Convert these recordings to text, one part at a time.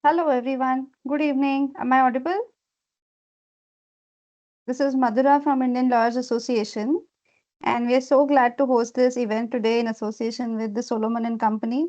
Hello, everyone. Good evening. Am I audible? This is Madhura from Indian Lawyers Association, and we are so glad to host this event today in association with the Solomon and Company.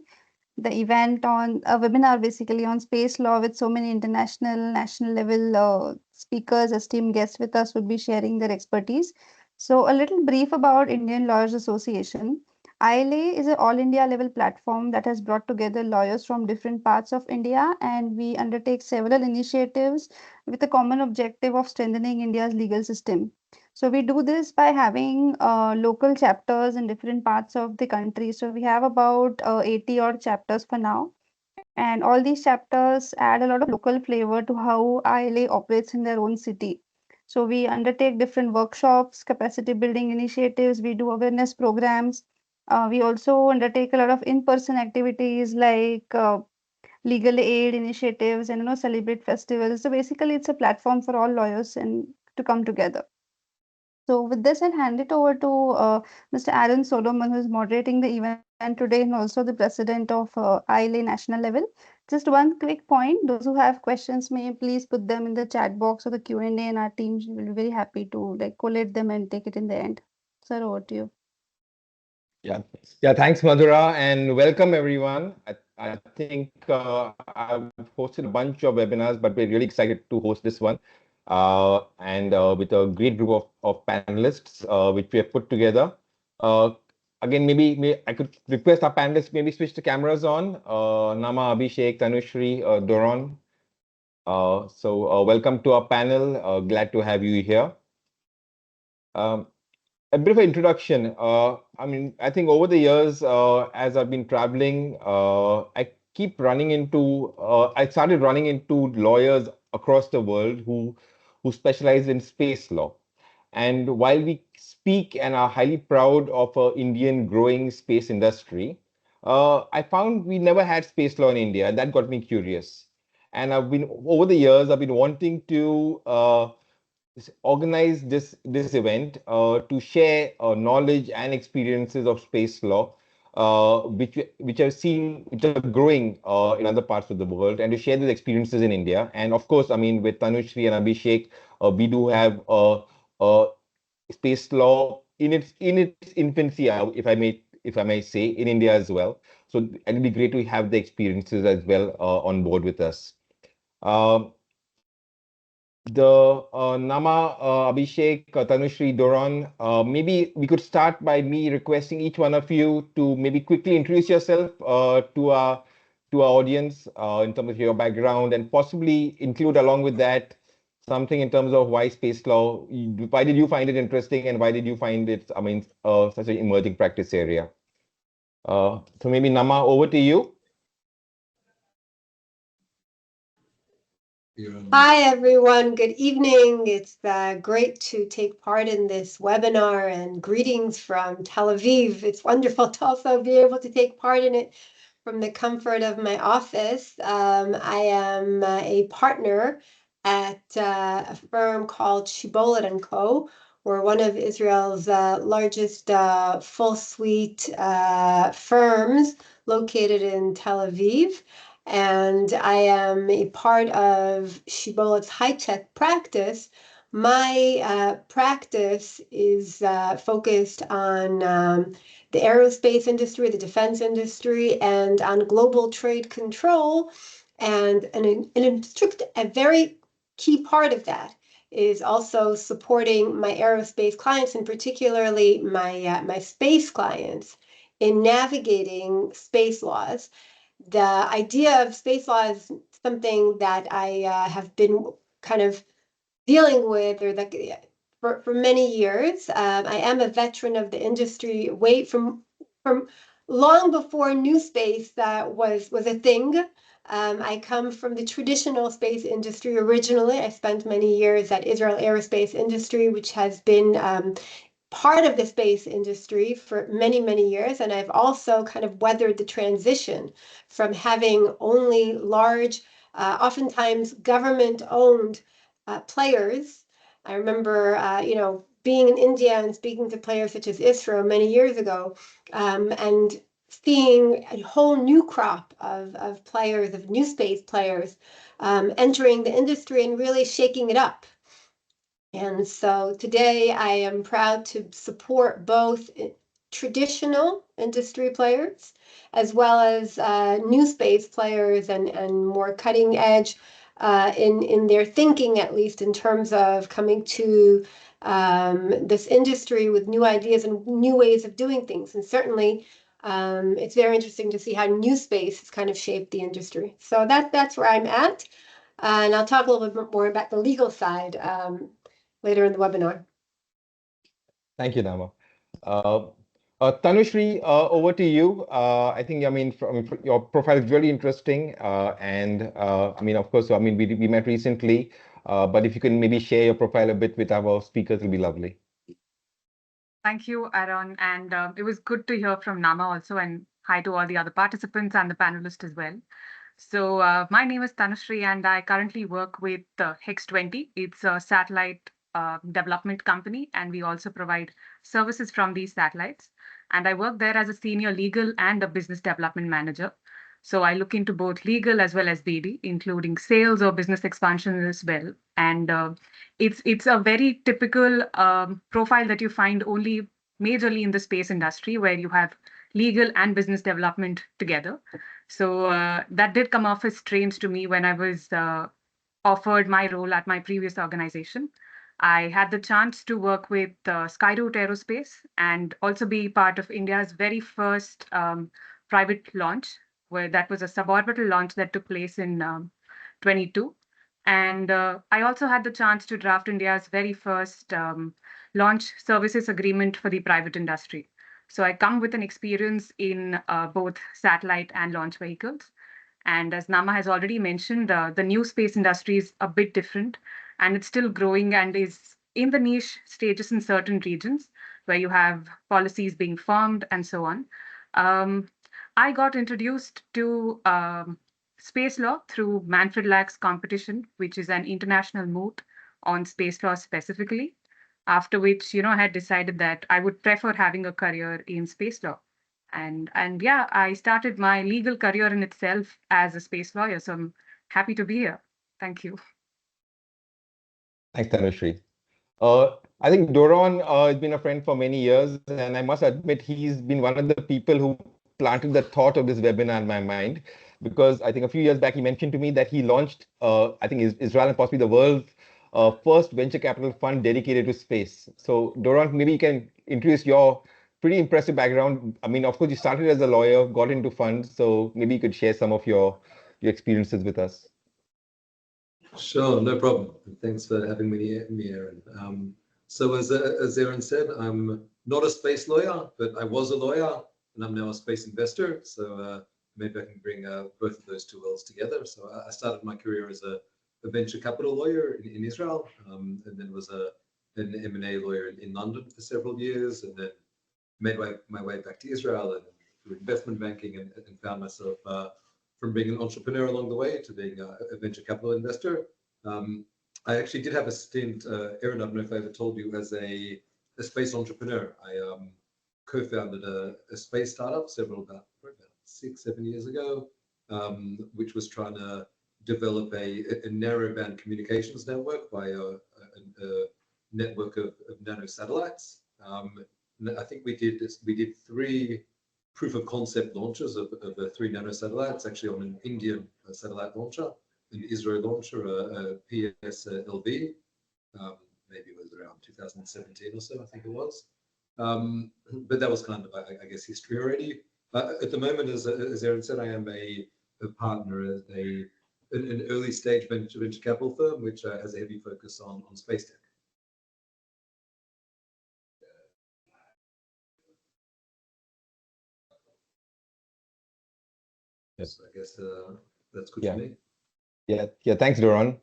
The event on a webinar basically on space law with so many international, national level speakers, esteemed guests with us would be sharing their expertise. So, a little brief about Indian Lawyers Association. ILA is an all India level platform that has brought together lawyers from different parts of India, and we undertake several initiatives with a common objective of strengthening India's legal system. So we do this by having local chapters in different parts of the country. So we have about 80 odd chapters for now. And all these chapters add a lot of local flavor to how ILA operates in their own city. So we undertake different workshops, capacity building initiatives, we do awareness programs. We also undertake a lot of in-person activities like legal aid initiatives and celebrate festivals. So basically, it's a platform for all lawyers and to come together. So with this, I'll hand it over to Mr. Aaron Solomon, who is moderating the event today and also the president of ILA national level. Just one quick point: those who have questions may please put them in the chat box or the Q&A, and our team will be very happy to collate them and take it in the end. Sir, over to you. Yeah, yeah. Thanks, Madhura, and welcome everyone. I think I've hosted a bunch of webinars, but we're really excited to host this one, and with a great group of panelists, which we have put together. Uh, Again, maybe I could request our panelists maybe switch the cameras on. Nama, Abhishek, Tanushri, Doron. Welcome to our panel. Glad to have you here. Um, a bit of an introduction. I think over the years, as I've been traveling, I started running into lawyers across the world who specialize in space law. And while we speak and are highly proud of our Indian growing space industry, I found we never had space law in India, and that got me curious. And over the years, I've been wanting to organize this event to share knowledge and experiences of space law, which I've seen which are growing in other parts of the world, and to share these experiences in India. And of course, I mean, with Tanushri and Abhishek, we do have space law in its infancy, if I may say, in India as well. So it'd be great to have the experiences as well on board with us. Um, the Nama, Abhishek, Tanushri, Doron, maybe we could start by me requesting each one of you to maybe quickly introduce yourself to our audience in terms of your background, and possibly include along with that something in terms of why space law, why did you find it interesting, and why did you find it, such an emerging practice area. So maybe Nama, over to you. Hi, everyone. Good evening. It's great to take part in this webinar, and greetings from Tel Aviv. It's wonderful to also be able to take part in it from the comfort of my office. I am a partner at a firm called Shibolet & Co. We're one of Israel's largest full suite firms located in Tel Aviv. And I am a part of Shibolet's high-tech practice. My practice is focused on the aerospace industry, the defense industry, and on global trade control. And a very key part of that is also supporting my aerospace clients, and particularly my space clients, in navigating space laws. The idea of space law is something that I have been kind of dealing with for many years. I am a veteran of the industry, way from long before new space was a thing. I come from the traditional space industry originally. I spent many years at Israel Aerospace Industry, which has been part of the space industry for many, many years. And I've also kind of weathered the transition from having only large, oftentimes government-owned players. I remember, being in India and speaking to players such as ISRO many years ago, and seeing a whole new crop of players, of new space players, entering the industry and really shaking it up. And so today I am proud to support both traditional industry players as well as new space players and more cutting edge in their thinking, at least in terms of coming to this industry with new ideas and new ways of doing things. And certainly it's very interesting to see how new space has kind of shaped the industry. So that's where I'm at. And I'll talk a little bit more about the legal side later in the webinar. Thank you, Nama. Tanushri, over to you. I think, I mean, your profile is really interesting. I mean, of course, I mean, we met recently, but if you can maybe share your profile a bit with our speakers, it'll be lovely. Thank you, Aaron. And it was good to hear from Nama also. And hi to all the other participants and the panelists as well. So my name is Tanushri, and I currently work with Hex20. It's a satellite development company, and we also provide services from these satellites. And I work there as a senior legal and a business development manager. So I look into both legal as well as BD, including sales or business expansion as well. And it's a very typical profile that you find only majorly in the space industry, where you have legal and business development together. So that did come off as strange to me when I was offered my role at my previous organization. I had the chance to work with Skyroot Aerospace and also be part of India's very first private launch, where that was a suborbital launch that took place in 22. And I also had the chance to draft India's very first launch services agreement for the private industry. So I come with an experience in both satellite and launch vehicles. And as Nama has already mentioned, the new space industry is a bit different, and it's still growing and is in the niche stages in certain regions where you have policies being formed and so on. I got introduced to space law through Manfred Lack's competition, which is an international moot on space law specifically. After which, I had decided that I would prefer having a career in space law. And yeah, I started my legal career in itself as a space lawyer. So I'm happy to be here. Thank you. Thanks, Tanushri. I think Doron has been a friend for many years, and I must admit he's been one of the people who planted the thought of this webinar in my mind, because I think a few years back he mentioned to me that he launched, I think Israel and possibly the world's first venture capital fund dedicated to space. So Doron, maybe you can introduce your pretty impressive background. I mean, of course, you started as a lawyer, got into funds, so maybe you could share some of your experiences with us. Sure, no problem. Thanks for having me, Aaron. So as Aaron said, I'm not a space lawyer, but I was a lawyer, and I'm now a space investor. So maybe I can bring both of those two worlds together. So I started my career as a venture capital lawyer in Israel, and then was an M&A lawyer in London for several years, and then made my way back to Israel and through investment banking, and found myself from being an entrepreneur along the way to being a venture capital investor. I actually did have a stint, Aaron, I don't know if I ever told you, as a space entrepreneur. I co-founded a space startup about 6-7 years ago, which was trying to develop a narrowband communications network by a network of nano satellites. I think we did 3 proof of concept launches of the 3 nano satellites, actually on an Indian satellite launcher, an ISRO launcher, a PSLV. Maybe it was around 2017 or so, I think it was. But that was kind of, I guess, history already. At the moment, as Aaron said, I am a partner at an early stage venture capital firm, which has a heavy focus on space tech. Yes, I guess that's good for me. Yeah. Thanks, Doron.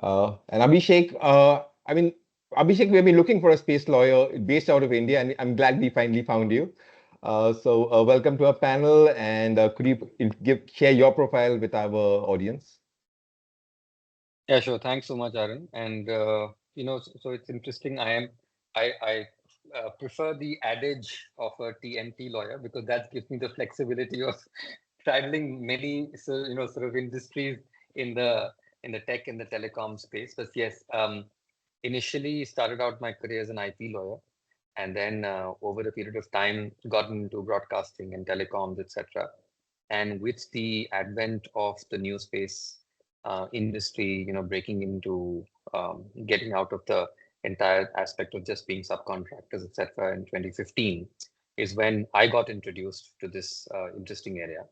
And Abhishek, I mean, Abhishek, we've been looking for a space lawyer based out of India, and I'm glad we finally found you. So welcome to our panel, and could you share your profile with our audience? Yeah, sure. Thanks so much, Aaron. And so it's interesting. I prefer the adage of a TMT lawyer because that gives me the flexibility of straddling many, so sort of industries in the tech and the telecom space. But yes, initially started out my career as an IP lawyer, and then over a period of time got into broadcasting and telecoms, etc. And with the advent of the new space industry, breaking into getting out of the entire aspect of just being subcontractors, etc. in 2015 is when I got introduced to this interesting area.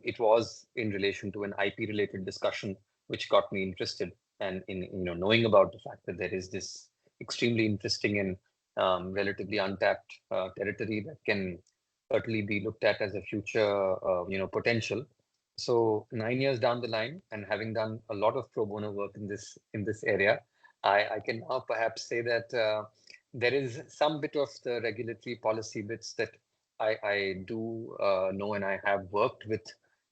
It was in relation to an IP related discussion, which got me interested and in knowing about the fact that there is this extremely interesting and relatively untapped territory that can certainly be looked at as a future potential. So 9 years down the line, and having done a lot of pro bono work in this area, I can now perhaps say that there is some bit of the regulatory policy bits that I do know, and I have worked with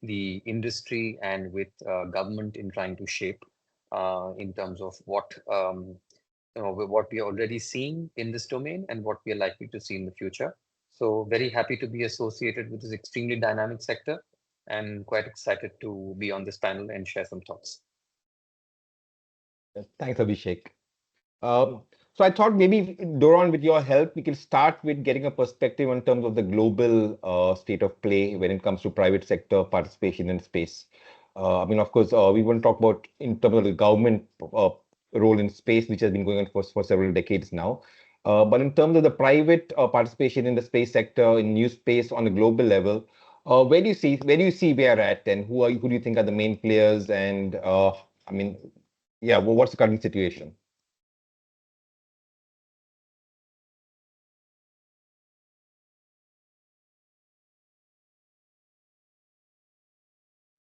the industry and with government in trying to shape in terms of what what we are already seeing in this domain and what we are likely to see in the future. So very happy to be associated with this extremely dynamic sector and quite excited to be on this panel and share some thoughts. Thanks, Abhishek. So I thought maybe, Doron, with your help, we can start with getting a perspective in terms of the global state of play when it comes to private sector participation in space. I mean, of course, we want to talk about in terms of the government role in space, which has been going on for several decades now. But in terms of the private participation in the space sector, in new space on a global level, where do you see we are at, and who do you think are the main players? And I mean, yeah, well, what's the current situation?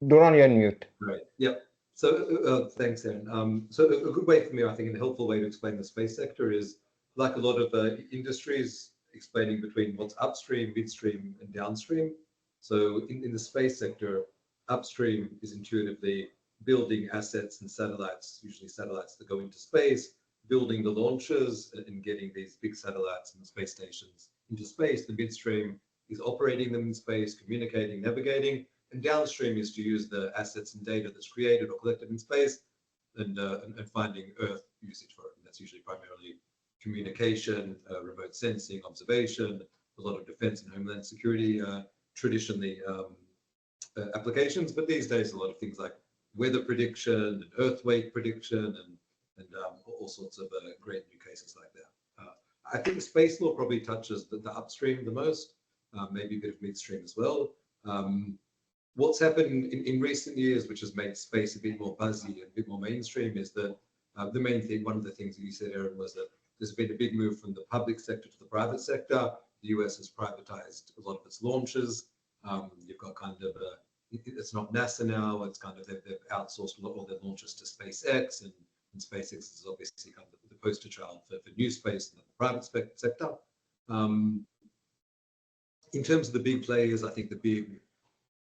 Doron, you're on mute. Right. Yep. So thanks, Aaron. So a good way for me, I think, and a helpful way to explain the space sector is like a lot of industries, explaining between what's upstream, midstream, and downstream. So in the space sector, upstream is intuitively building assets and satellites, usually satellites that go into space, building the launches and getting these big satellites and space stations into space. The midstream is operating them in space, communicating, navigating. And downstream is to use the assets and data that's created or collected in space and finding Earth usage for it. And that's usually primarily communication, remote sensing, observation, a lot of defense and homeland security, traditionally applications. But these days, a lot of things like weather prediction and earth weight prediction and all sorts of great new cases like that. I think space law probably touches the upstream the most, maybe a bit of midstream as well. What's happened in recent years, which has made space a bit more buzzy and a bit more mainstream, is that the main thing, one of the things that you said, Aaron, was that there's been a big move from the public sector to the private sector. The US has privatized a lot of its launches. You've got kind of it's not NASA now. It's kind of they've outsourced a lot of their launches to SpaceX, and SpaceX is obviously kind of the poster child for new space in the private sector. In terms of the big players, I think the big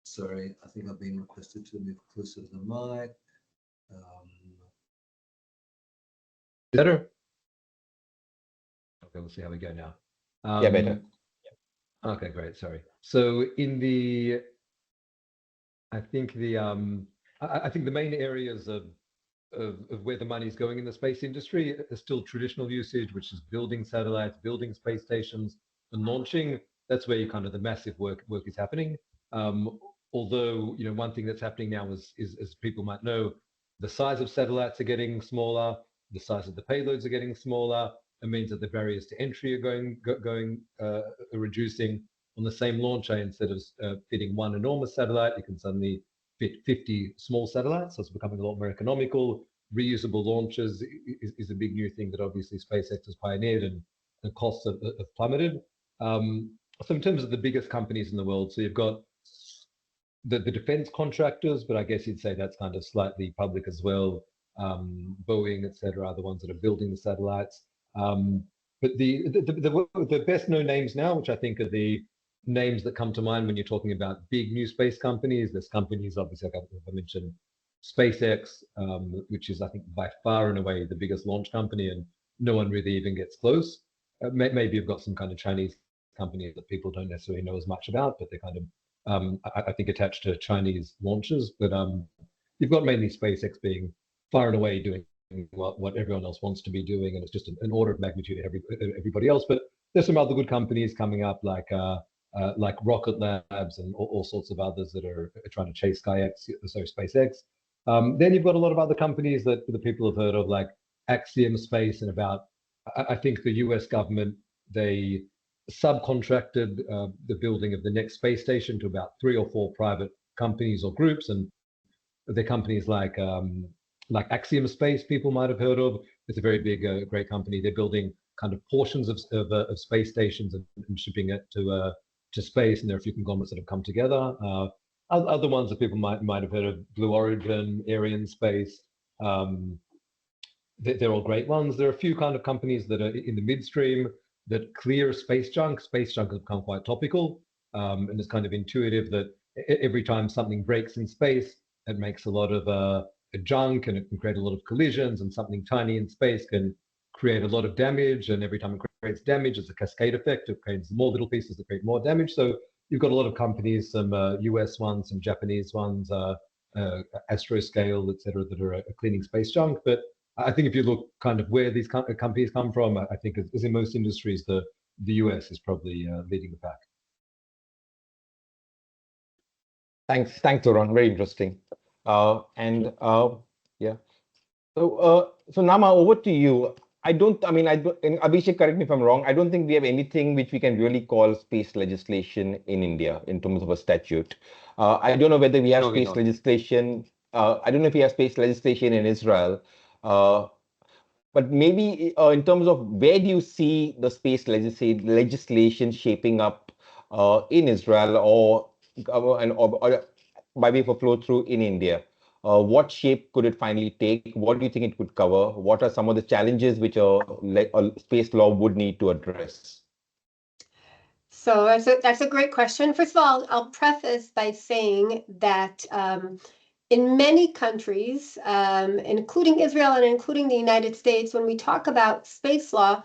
Sorry, I think I've been requested to move closer to the mic. Better? Okay, we'll see how we go now. Yeah, better. Okay, great. Sorry. So I think the main areas of where the money is going in the space industry is still traditional usage, which is building satellites, building space stations, and launching. That's where kind of the massive work is happening. Although, one thing that's happening now is, as people might know, the size of satellites are getting smaller, the size of the payloads are getting smaller. It means that the barriers to entry are reducing. On the same launcher, instead of fitting one enormous satellite, you can suddenly fit 50 small satellites. So it's becoming a lot more economical. Reusable launches is a big new thing that obviously SpaceX has pioneered, and the costs have plummeted. So in terms of the biggest companies in the world, so you've got the defense contractors, but I guess you'd say that's kind of slightly public as well. Boeing, et cetera, are the ones that are building the satellites. But the best known names now, which I think are the names that come to mind when you're talking about big new space companies, there's companies, obviously, like I mentioned, SpaceX, which is, I think, by far and away the biggest launch company, and no one really even gets close. maybe you've got some kind of Chinese company that people don't necessarily know as much about, but they're kind of, I think, attached to Chinese launches. But you've got mainly SpaceX being far and away doing what everyone else wants to be doing, and it's just an order of magnitude to everybody else. But there's some other good companies coming up, like Rocket Labs and all sorts of others that are trying to chase SpaceX. Then you've got a lot of other companies that the people have heard of, like Axiom Space, and I think the US government, they subcontracted the building of the next space station to about 3 or 4 private companies or groups, and they're companies like Axiom Space, people might have heard of. It's a very big, great company. They're building kind of portions of space stations and shipping it to space, and there are a few conglomerates that have come together. Other ones that people might have heard of: Blue Origin, Arianespace. They're all great ones. There are a few kind of companies that are in the midstream that clear space junk. Space junk has become quite topical, and it's kind of intuitive that every time something breaks in space, it makes a lot of junk, and it can create a lot of collisions, and something tiny in space can create a lot of damage, and every time it creates damage, it's a cascade effect. It creates more little pieces that create more damage. So you've got a lot of companies, some US ones, some Japanese ones, Astroscale, etc., that are cleaning space junk. But I think if you look kind of where these companies come from, I think as in most industries, the US is probably leading the pack. Thanks, Laurent. Very interesting. Yeah. So Nama, over to you. And Abhishek, correct me if I'm wrong. I don't think we have anything which we can really call space legislation in India in terms of a statute. I don't know whether we have space legislation. I don't know if we have space legislation in Israel. But maybe in terms of where do you see the space legislation shaping up in Israel or by way of a flow through in India? What shape could it finally take? What do you think it could cover? What are some of the challenges which a space law would need to address? So that's a great question. First of all, I'll preface by saying that in many countries, including Israel and including the United States, when we talk about space law,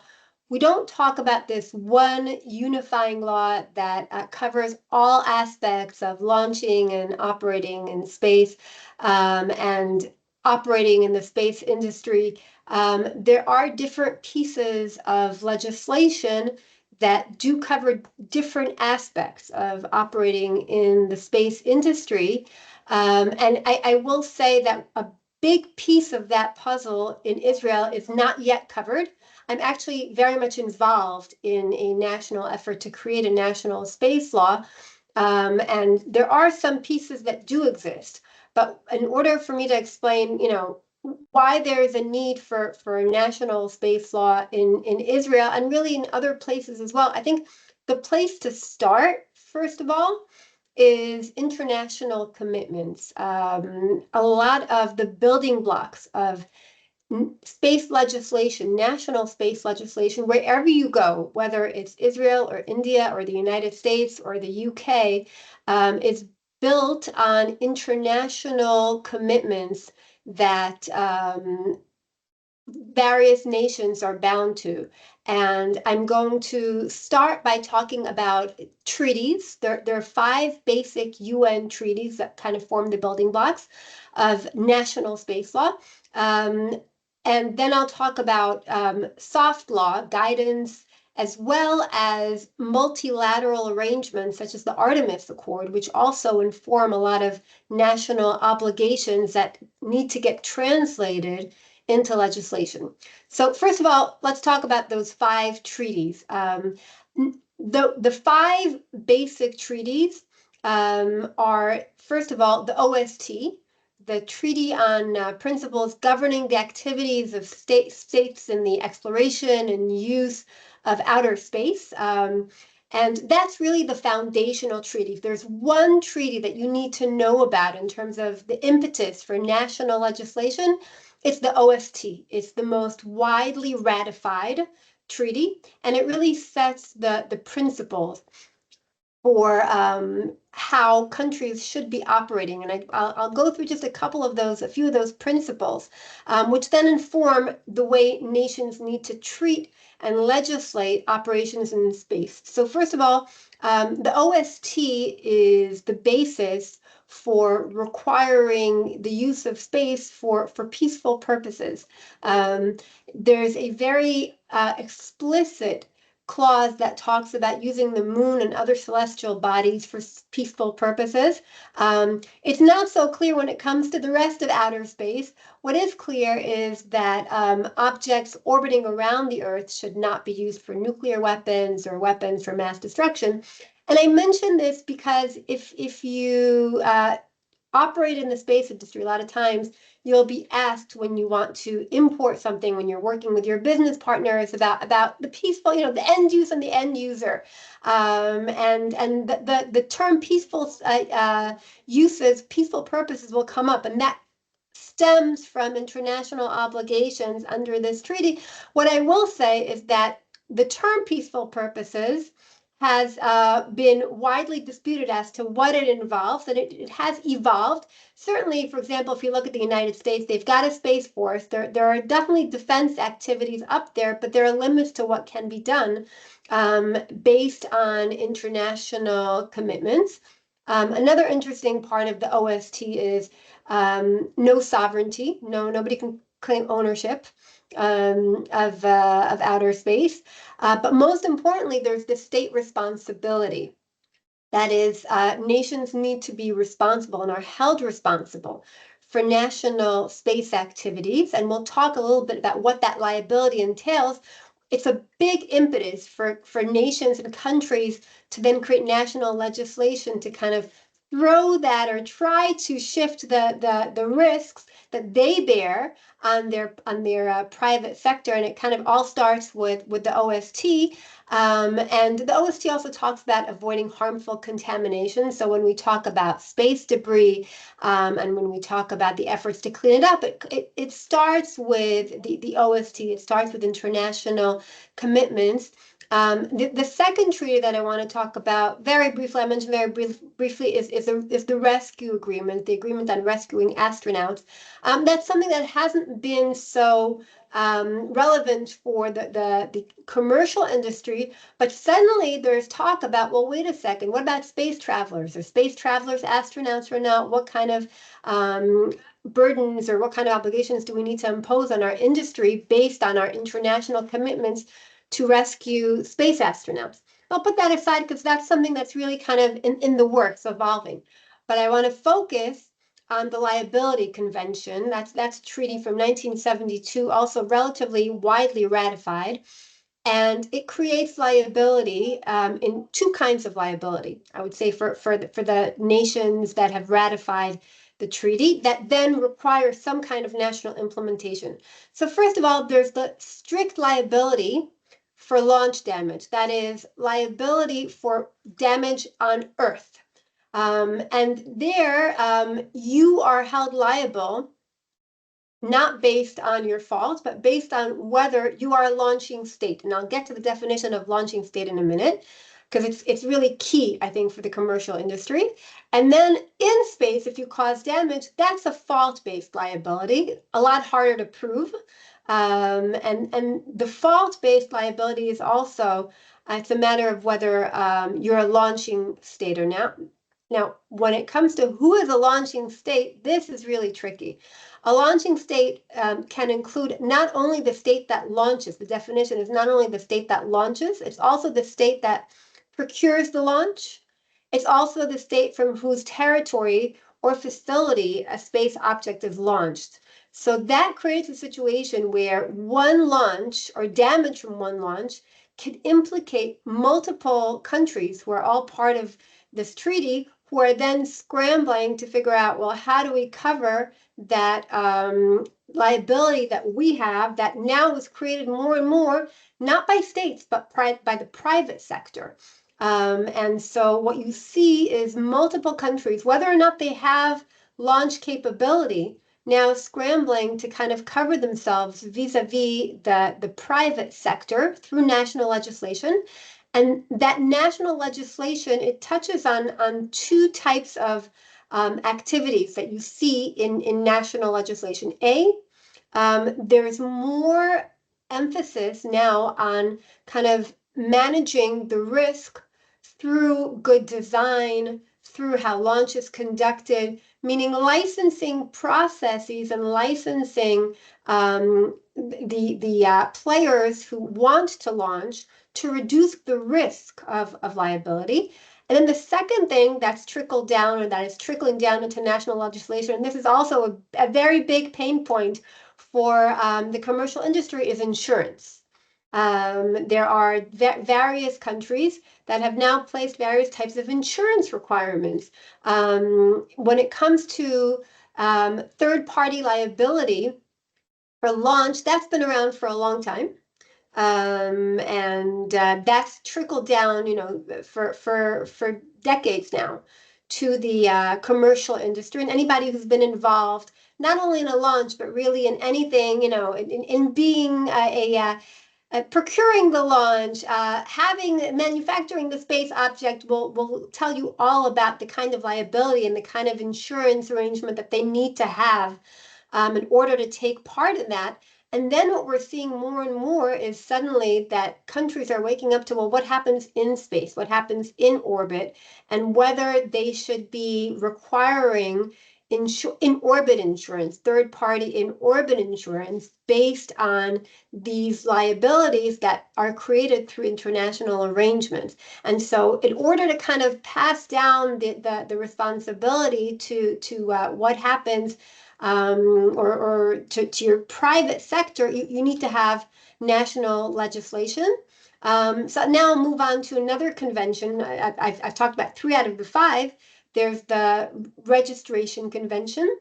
we don't talk about this one unifying law that covers all aspects of launching and operating in space and operating in the space industry. There are different pieces of legislation that do cover different aspects of operating in the space industry. And I will say that a big piece of that puzzle in Israel is not yet covered. I'm actually very much involved in a national effort to create a national space law. And there are some pieces that do exist. But in order for me to explain, why there is a need for a national space law in Israel and really in other places as well, I think the place to start, first of all, is international commitments. A lot of the building blocks of space legislation, national space legislation, wherever you go, whether it's Israel or India or the United States or the UK, is built on international commitments that various nations are bound to. And I'm going to start by talking about treaties. There are 5 basic UN treaties that kind of form the building blocks of national space law. And then I'll talk about soft law, guidance, as well as multilateral arrangements such as the Artemis Accord, which also inform a lot of national obligations that need to get translated into legislation. So first of all, let's talk about those 5 treaties. The 5 basic treaties are, first of all, the OST, the Treaty on Principles Governing the Activities of States in the Exploration and Use of Outer Space. And that's really the foundational treaty. If there's one treaty that you need to know about in terms of the impetus for national legislation, it's the OST. It's the most widely ratified treaty, and it really sets the principles for how countries should be operating. And I'll go through just a few of those principles, which then inform the way nations need to treat and legislate operations in space. So first of all, the OST is the basis for requiring the use of space for peaceful purposes. There's a very explicit clause that talks about using the moon and other celestial bodies for peaceful purposes. It's not so clear when it comes to the rest of outer space. What is clear is that objects orbiting around the Earth should not be used for nuclear weapons or weapons for mass destruction. And I mention this because if you operate in the space industry, a lot of times you'll be asked when you want to import something, when you're working with your business partners about the peaceful, the end use and the end user. And the term peaceful uses, peaceful purposes will come up, and that stems from international obligations under this treaty. What I will say is that the term peaceful purposes has been widely disputed as to what it involves, and it has evolved. Certainly, for example, if you look at the United States, they've got a Space Force. There are definitely defense activities up there, but there are limits to what can be done based on international commitments. Another interesting part of the OST is no sovereignty. Nobody can claim ownership of outer space. But most importantly, there's the state responsibility. That is, nations need to be responsible and are held responsible for national space activities. And we'll talk a little bit about what that liability entails. It's a big impetus for nations and countries to then create national legislation to kind of throw that or try to shift the risks that they bear on their private sector. And it kind of all starts with the OST. And the OST also talks about avoiding harmful contamination. So when we talk about space debris and when we talk about the efforts to clean it up, it starts with the OST. It starts with international commitments. The second treaty that I want to talk about very briefly, I mentioned very briefly, is the rescue agreement, the agreement on rescuing astronauts. That's something that hasn't been so relevant for the commercial industry, but suddenly there's talk about, well, wait a second, what about space travelers? Are space travelers astronauts or not? What kind of burdens or what kind of obligations do we need to impose on our industry based on our international commitments to rescue space astronauts? I'll put that aside because that's something that's really kind of in the works, evolving. But I want to focus on the Liability Convention. That's a treaty from 1972, also relatively widely ratified. And it creates liability in two kinds of liability, I would say, for the nations that have ratified the treaty that then require some kind of national implementation. So first of all, there's the strict liability for launch damage. That is liability for damage on Earth. And there you are held liable not based on your fault, but based on whether you are a launching state. And I'll get to the definition of launching state in a minute, because it's really key, I think, for the commercial industry. And then in space, if you cause damage, that's a fault-based liability, a lot harder to prove. And the fault-based liability is also, it's a matter of whether you're a launching state or not. Now, when it comes to who is a launching state, this is really tricky. A launching state can include not only the state that launches, the definition is not only the state that launches, it's also the state that procures the launch. It's also the state from whose territory or facility a space object is launched. So that creates a situation where one launch or damage from one launch could implicate multiple countries who are all part of this treaty, who are then scrambling to figure out, well, how do we cover that liability that we have that now is created more and more, not by states, but by the private sector. And so what you see is multiple countries, whether or not they have launch capability, now scrambling to kind of cover themselves vis-a-vis the private sector through national legislation. And that national legislation, it touches on two types of activities that you see in national legislation. There's more emphasis now on kind of managing the risk through good design, through how launch is conducted, meaning licensing processes and licensing the players who want to launch to reduce the risk of liability. And then the second thing that's trickled down, or that is trickling down into national legislation, and this is also a very big pain point for the commercial industry, is insurance. There are various countries that have now placed various types of insurance requirements. When it comes to third-party liability for launch, that's been around for a long time. And that's trickled down, for decades now to the commercial industry, and anybody who's been involved not only in a launch but really in anything, in being procuring the launch, manufacturing the space object will tell you all about the kind of liability and the kind of insurance arrangement that they need to have in order to take part in that. And then what we're seeing more and more is suddenly that countries are waking up to, well, what happens in space? What happens in orbit? And whether they should be requiring in-orbit insurance, third-party in-orbit insurance, based on these liabilities that are created through international arrangements. And so in order to kind of pass down the responsibility to what happens or to your private sector, you need to have national legislation. So now I'll move on to another convention. I've talked about 3 out of the 5. There's the registration convention,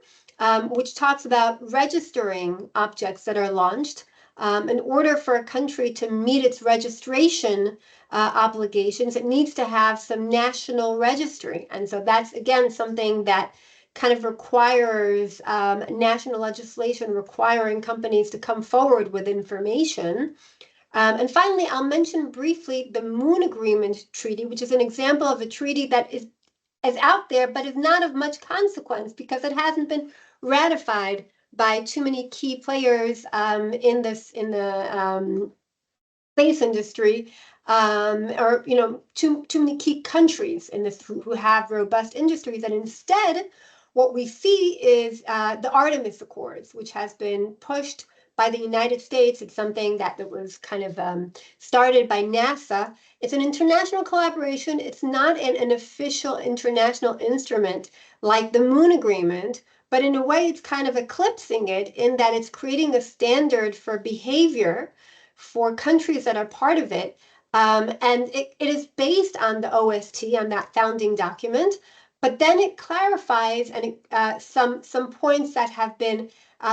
which talks about registering objects that are launched. In order for a country to meet its registration obligations, it needs to have some national registry. And so that's, again, something that kind of requires national legislation requiring companies to come forward with information. And finally, I'll mention briefly the Moon Agreement Treaty, which is an example of a treaty that is out there, but is not of much consequence because it hasn't been ratified by too many key players in the space industry, or too many key countries in this who have robust industries. And instead, what we see is the Artemis Accords, which has been pushed by the United States. It's something that was kind of started by NASA. It's an international collaboration. It's not an official international instrument like the Moon Agreement, but in a way it's kind of eclipsing it in that it's creating a standard for behavior for countries that are part of it. And it is based on the OST, on that founding document, but then it clarifies some points that have been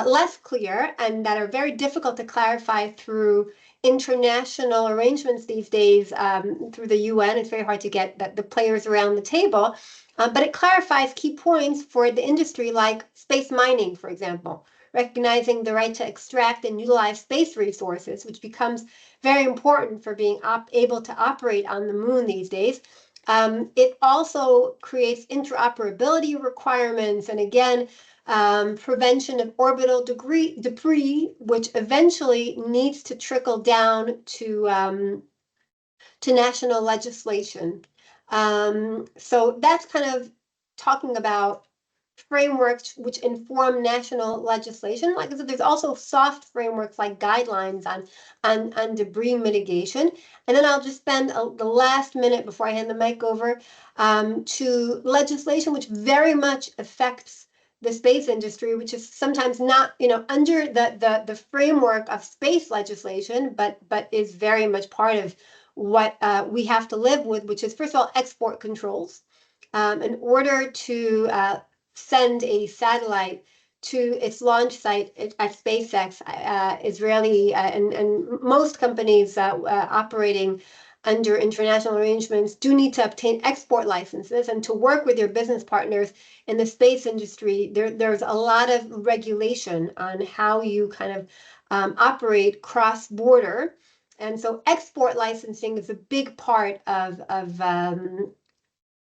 less clear and that are very difficult to clarify through international arrangements these days, through the UN. It's very hard to get the players around the table, but it clarifies key points for the industry, like space mining, for example, recognizing the right to extract and utilize space resources, which becomes very important for being able to operate on the moon these days. It also creates interoperability requirements, and again, prevention of orbital debris, which eventually needs to trickle down to national legislation. So that's kind of talking about frameworks which inform national legislation. Like I said, there's also soft frameworks like guidelines on debris mitigation. And then I'll just spend the last minute before I hand the mic over to legislation which very much affects the space industry, which is sometimes not, under the framework of space legislation, but is very much part of what we have to live with, which is, first of all, export controls. In order to send a satellite to its launch site at SpaceX, Israeli and most companies operating under international arrangements do need to obtain export licenses, and to work with your business partners in the space industry, there's a lot of regulation on how you kind of operate cross-border. And so export licensing is a big part of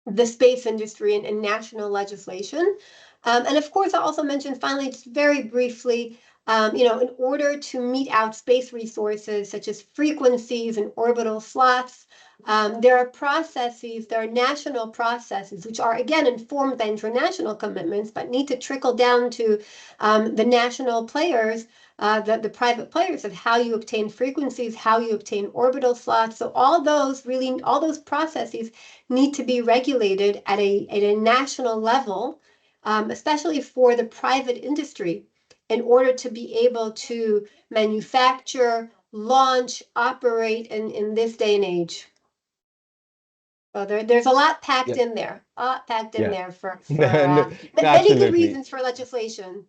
the space industry and national legislation. And of course, I also mentioned finally, just very briefly, in order to mete out space resources such as frequencies and orbital slots, there are national processes, which are again informed by international commitments, but need to trickle down to the national players, the private players, of how you obtain frequencies, how you obtain orbital slots. So all those processes need to be regulated at a national level, especially for the private industry, in order to be able to manufacture, launch, operate in this day and age. So there's a lot packed Yeah. in there, Yeah. for No, many good absolutely. reasons for legislation.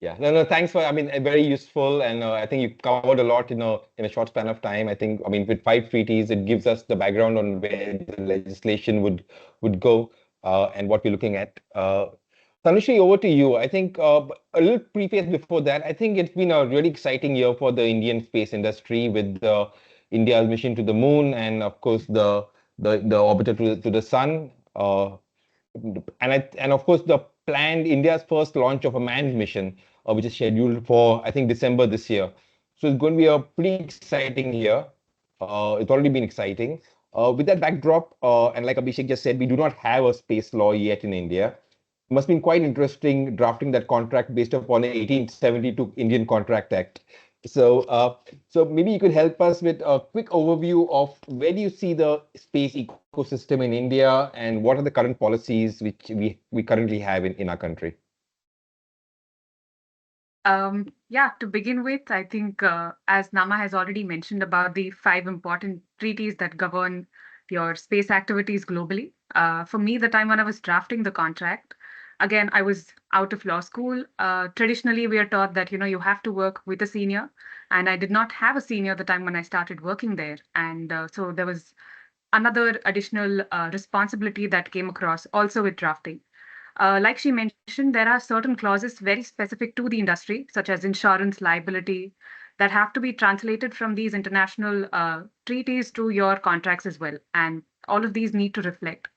Yeah, no, thanks for, I mean, very useful. And I think you covered a lot, in a short span of time. I think, I mean, with 5 treaties, it gives us the background on where the legislation would go and what we're looking at. Tanushree, over to you. I think a little preface before that, I think it's been a really exciting year for the Indian space industry with India's mission to the moon and, of course, the orbiter to the sun. And of course the planned India's first launch of a manned mission, which is scheduled for I think December this year. So it's going to be a pretty exciting year. It's already been exciting. With that backdrop, and like Abhishek just said, we do not have a space law yet in India. It must have been quite interesting drafting that contract based upon the 1872 Indian Contract Act. So maybe you could help us with a quick overview of where do you see the space ecosystem in India and what are the current policies which we currently have in our country? Yeah, to begin with, I think as Nama has already mentioned about the 5 important treaties that govern your space activities globally. For me, the time when I was drafting the contract, again, I was out of law school. Traditionally, we are taught that you have to work with a senior, and I did not have a senior the time when I started working there, and so there was another additional responsibility that came across also with drafting. Like she mentioned, there are certain clauses very specific to the industry, such as insurance liability, that have to be translated from these international treaties to your contracts as well. And all of these need to reflect.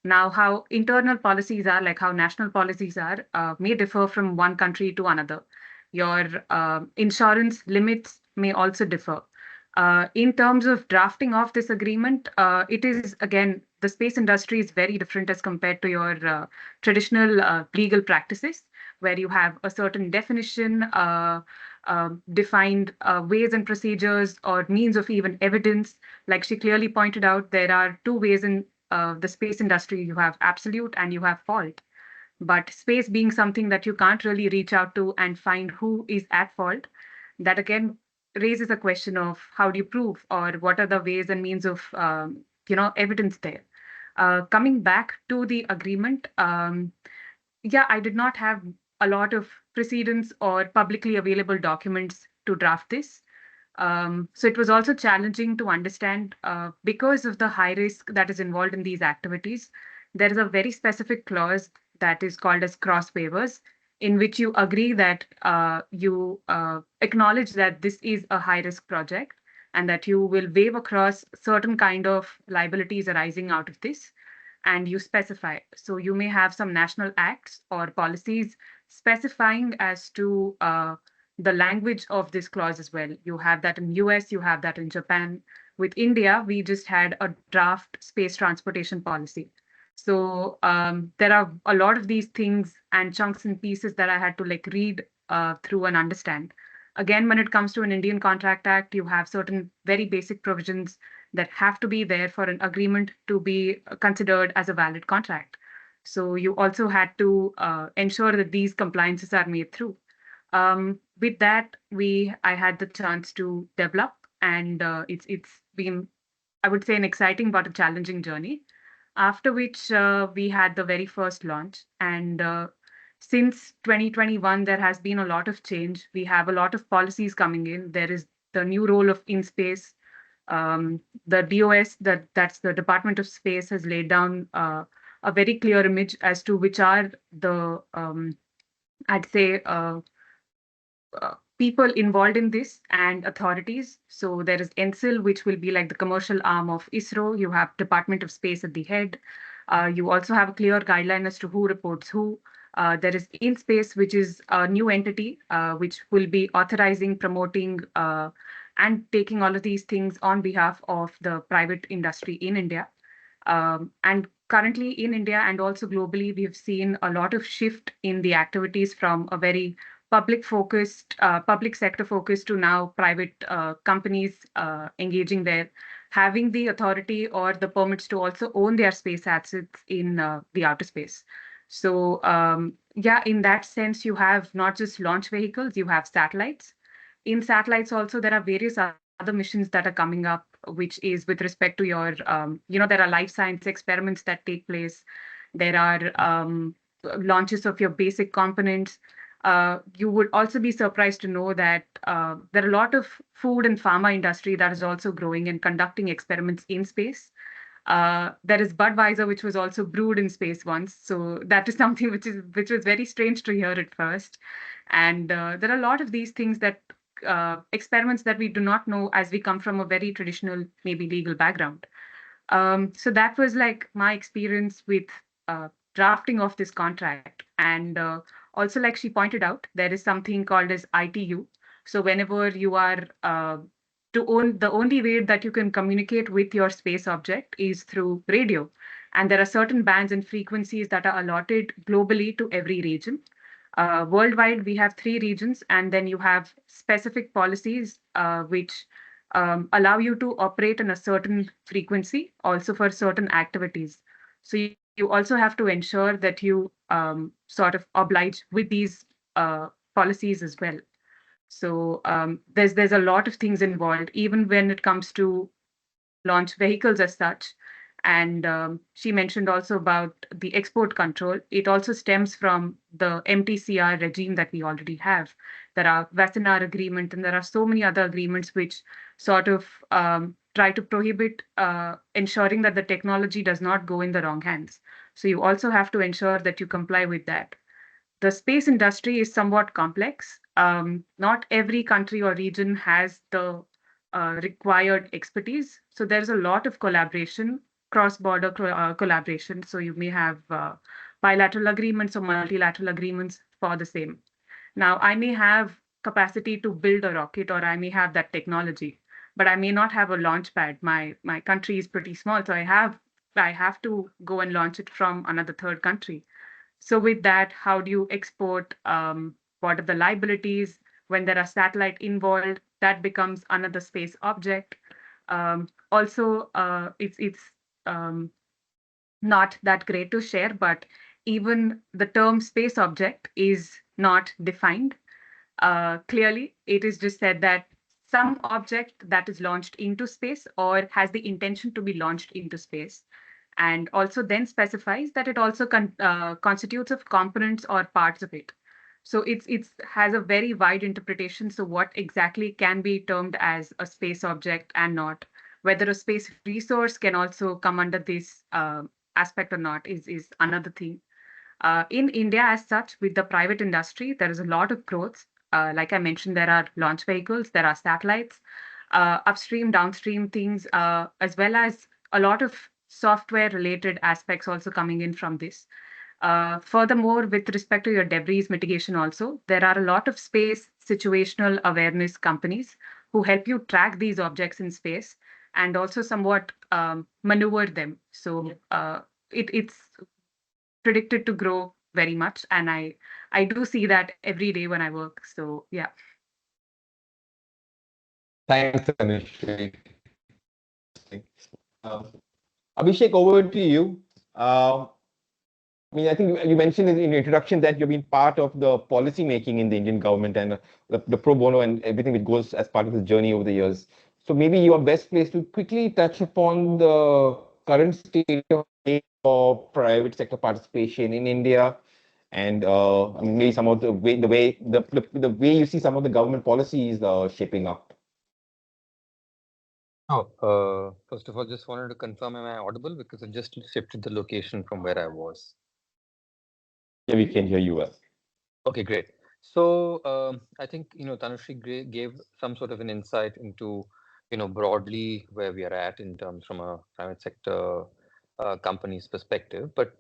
Now, how internal policies are, like how national policies are, may differ from one country to another. Your insurance limits may also differ. In terms of drafting of this agreement, it is again, the space industry is very different as compared to your traditional legal practices, where you have a certain definition, defined ways and procedures or means of even evidence. Like she clearly pointed out, there are two ways in the space industry: you have absolute and you have fault. But space being something that you can't really reach out to and find who is at fault, that again raises a question of how do you prove, or what are the ways and means of evidence there. Coming back to the agreement, yeah, I did not have a lot of precedents or publicly available documents to draft this. So it was also challenging to understand because of the high risk that is involved in these activities. There is a very specific clause that is called as cross waivers, in which you agree that you acknowledge that this is a high risk project and that you will waive across certain kind of liabilities arising out of this, and you specify. So you may have some national acts or policies specifying as to the language of this clause as well. You have that in US, you have that in Japan. With India, we just had a draft space transportation policy. So there are a lot of these things and chunks and pieces that I had to like read through and understand. Again, when it comes to an Indian Contract Act, you have certain very basic provisions that have to be there for an agreement to be considered as a valid contract. So you also had to ensure that these compliances are made through. With that, I had the chance to develop, and it's been, I would say, an exciting but a challenging journey. After which we had the very first launch, and since 2021, there has been a lot of change. We have a lot of policies coming in. There is the new role of in space. The DOS, that's the Department of Space, has laid down a very clear image as to which are the I'd say people involved in this and authorities. So there is NCIL, which will be like the commercial arm of ISRO. You have Department of Space at the head. You also have a clear guideline as to who reports who. There is InSpace, which is a new entity which will be authorizing, promoting, and taking all of these things on behalf of the private industry in India. And currently in India and also globally, we've seen a lot of shift in the activities from a very public sector focused to now private companies engaging there, having the authority or the permits to also own their space assets in the outer space. So yeah, in that sense, you have not just launch vehicles, you have satellites. In satellites also, there are various other missions that are coming up, which is with respect to your, there are life science experiments that take place. There are launches of your basic components. You would also be surprised to know that there are a lot of food and pharma industry that is also growing and conducting experiments in space. There is Budweiser, which was also brewed in space once. So that is something which was very strange to hear at first. And there are a lot of these things that experiments that we do not know as we come from a very traditional, maybe legal background. So that was like my experience with drafting of this contract. And also, like she pointed out, there is something called as ITU. So whenever you are the only way that you can communicate with your space object is through radio. And there are certain bands and frequencies that are allotted globally to every region. Worldwide, we have three regions, and then you have specific policies which allow you to operate in a certain frequency, also for certain activities. So you also have to ensure that you sort of oblige with these policies as well. So there's a lot of things involved, even when it comes to launch vehicles as such. And she mentioned also about the export control. It also stems from the MTCR regime that we already have. There are Wassenaar Agreement, and there are so many other agreements which sort of try to prohibit ensuring that the technology does not go in the wrong hands. So you also have to ensure that you comply with that. The space industry is somewhat complex. Not every country or region has the required expertise. So there's a lot of collaboration, cross-border collaboration. So you may have bilateral agreements or multilateral agreements for the same. Now, I may have capacity to build a rocket, or I may have that technology, but I may not have a launch pad. My country is pretty small, so I have to go and launch it from another third country. So with that, how do you export? What are the liabilities when there are satellite involved? That becomes another space object. Also, it's not that great to share, but even the term space object is not defined clearly. It is just said that some object that is launched into space or has the intention to be launched into space, and also then specifies that it also constitutes of components or parts of it. So it's has a very wide interpretation. So what exactly can be termed as a space object and not, whether a space resource can also come under this aspect or not, is another thing. In India, as such, with the private industry, there is a lot of growth. Like I mentioned, there are launch vehicles, there are satellites, upstream, downstream things, as well as a lot of software related aspects also coming in from this. Furthermore, with respect to your debris mitigation, also, there are a lot of space situational awareness companies who help you track these objects in space and also somewhat maneuver them. So it's predicted to grow very much, and I do see that every day when I work. So yeah. Thanks, Tanushree. Um, Abhishek, over to you. I mean, I think you mentioned in your introduction that you've been part of the policy making in the Indian government and the pro bono and everything which goes as part of the journey over the years. So maybe you are best placed to quickly touch upon the current state of private sector participation in India, and maybe some of the way you see some of the government policies shaping up. Oh, first of all, just wanted to confirm, am I audible? Because I just shifted the location from where I was. Yeah, we can hear you well. Okay, great. So I think Tanushree gave some sort of an insight into broadly where we are at in terms from a private sector company's perspective, but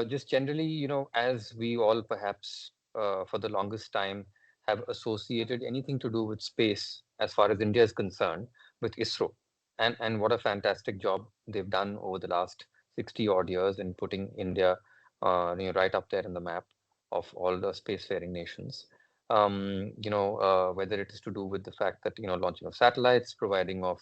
just generally as we all perhaps for the longest time have associated anything to do with space as far as India is concerned with ISRO, and what a fantastic job they've done over the last 60 odd years in putting India right up there in the map of all the spacefaring nations. Whether it is to do with the fact that, launching of satellites, providing of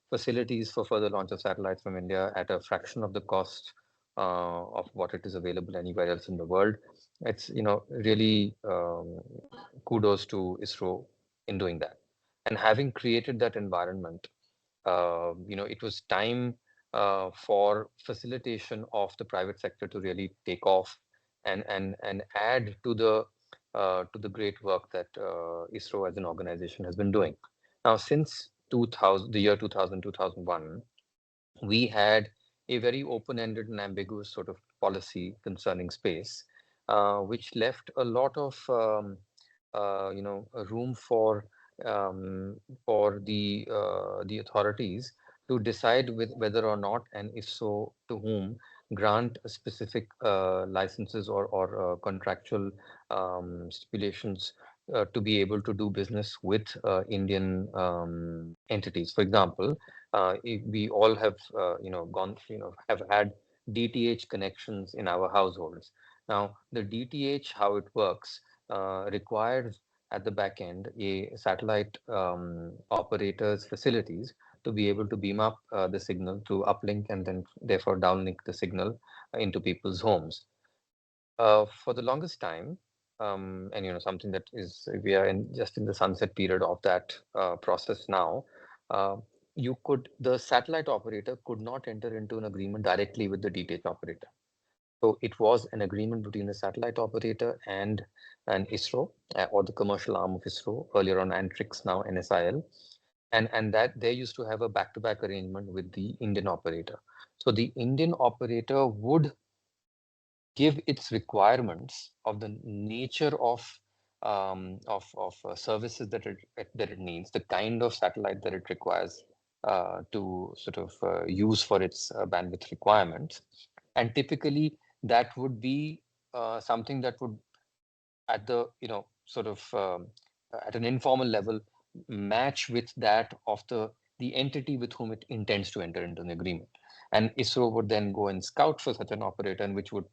facilities for further launch of satellites from India at a fraction of the cost of what it is available anywhere else in the world. It's, really kudos to ISRO in doing that. And having created that environment, it was time for facilitation of the private sector to really take off and add to the great work that ISRO as an organization has been doing. Now, since 2000, the year 2000, 2001, we had a very open-ended and ambiguous sort of policy concerning space, which left a lot of a room for the authorities to decide whether or not, and if so, to whom, grant specific licenses or contractual stipulations to be able to do business with Indian entities. For example, if we all have have had DTH connections in our households. Now, the DTH, how it works, requires at the back end a satellite operator's facilities to be able to beam up the signal to uplink and then therefore downlink the signal into people's homes. For the longest time, and something that is we are just in the sunset period of that process now. Uh, the satellite operator could not enter into an agreement directly with the DTH operator. So it was an agreement between the satellite operator and ISRO, or the commercial arm of ISRO, earlier on Antrix, now NSIL, and that they used to have a back-to-back arrangement with the Indian operator. So the Indian operator would give its requirements of the nature of services that it needs, the kind of satellite that it requires to sort of use for its bandwidth requirements, and typically that would be something that would at the sort of at an informal level match with that of the entity with whom it intends to enter into an agreement, and ISRO would then go and scout for such an operator, and which would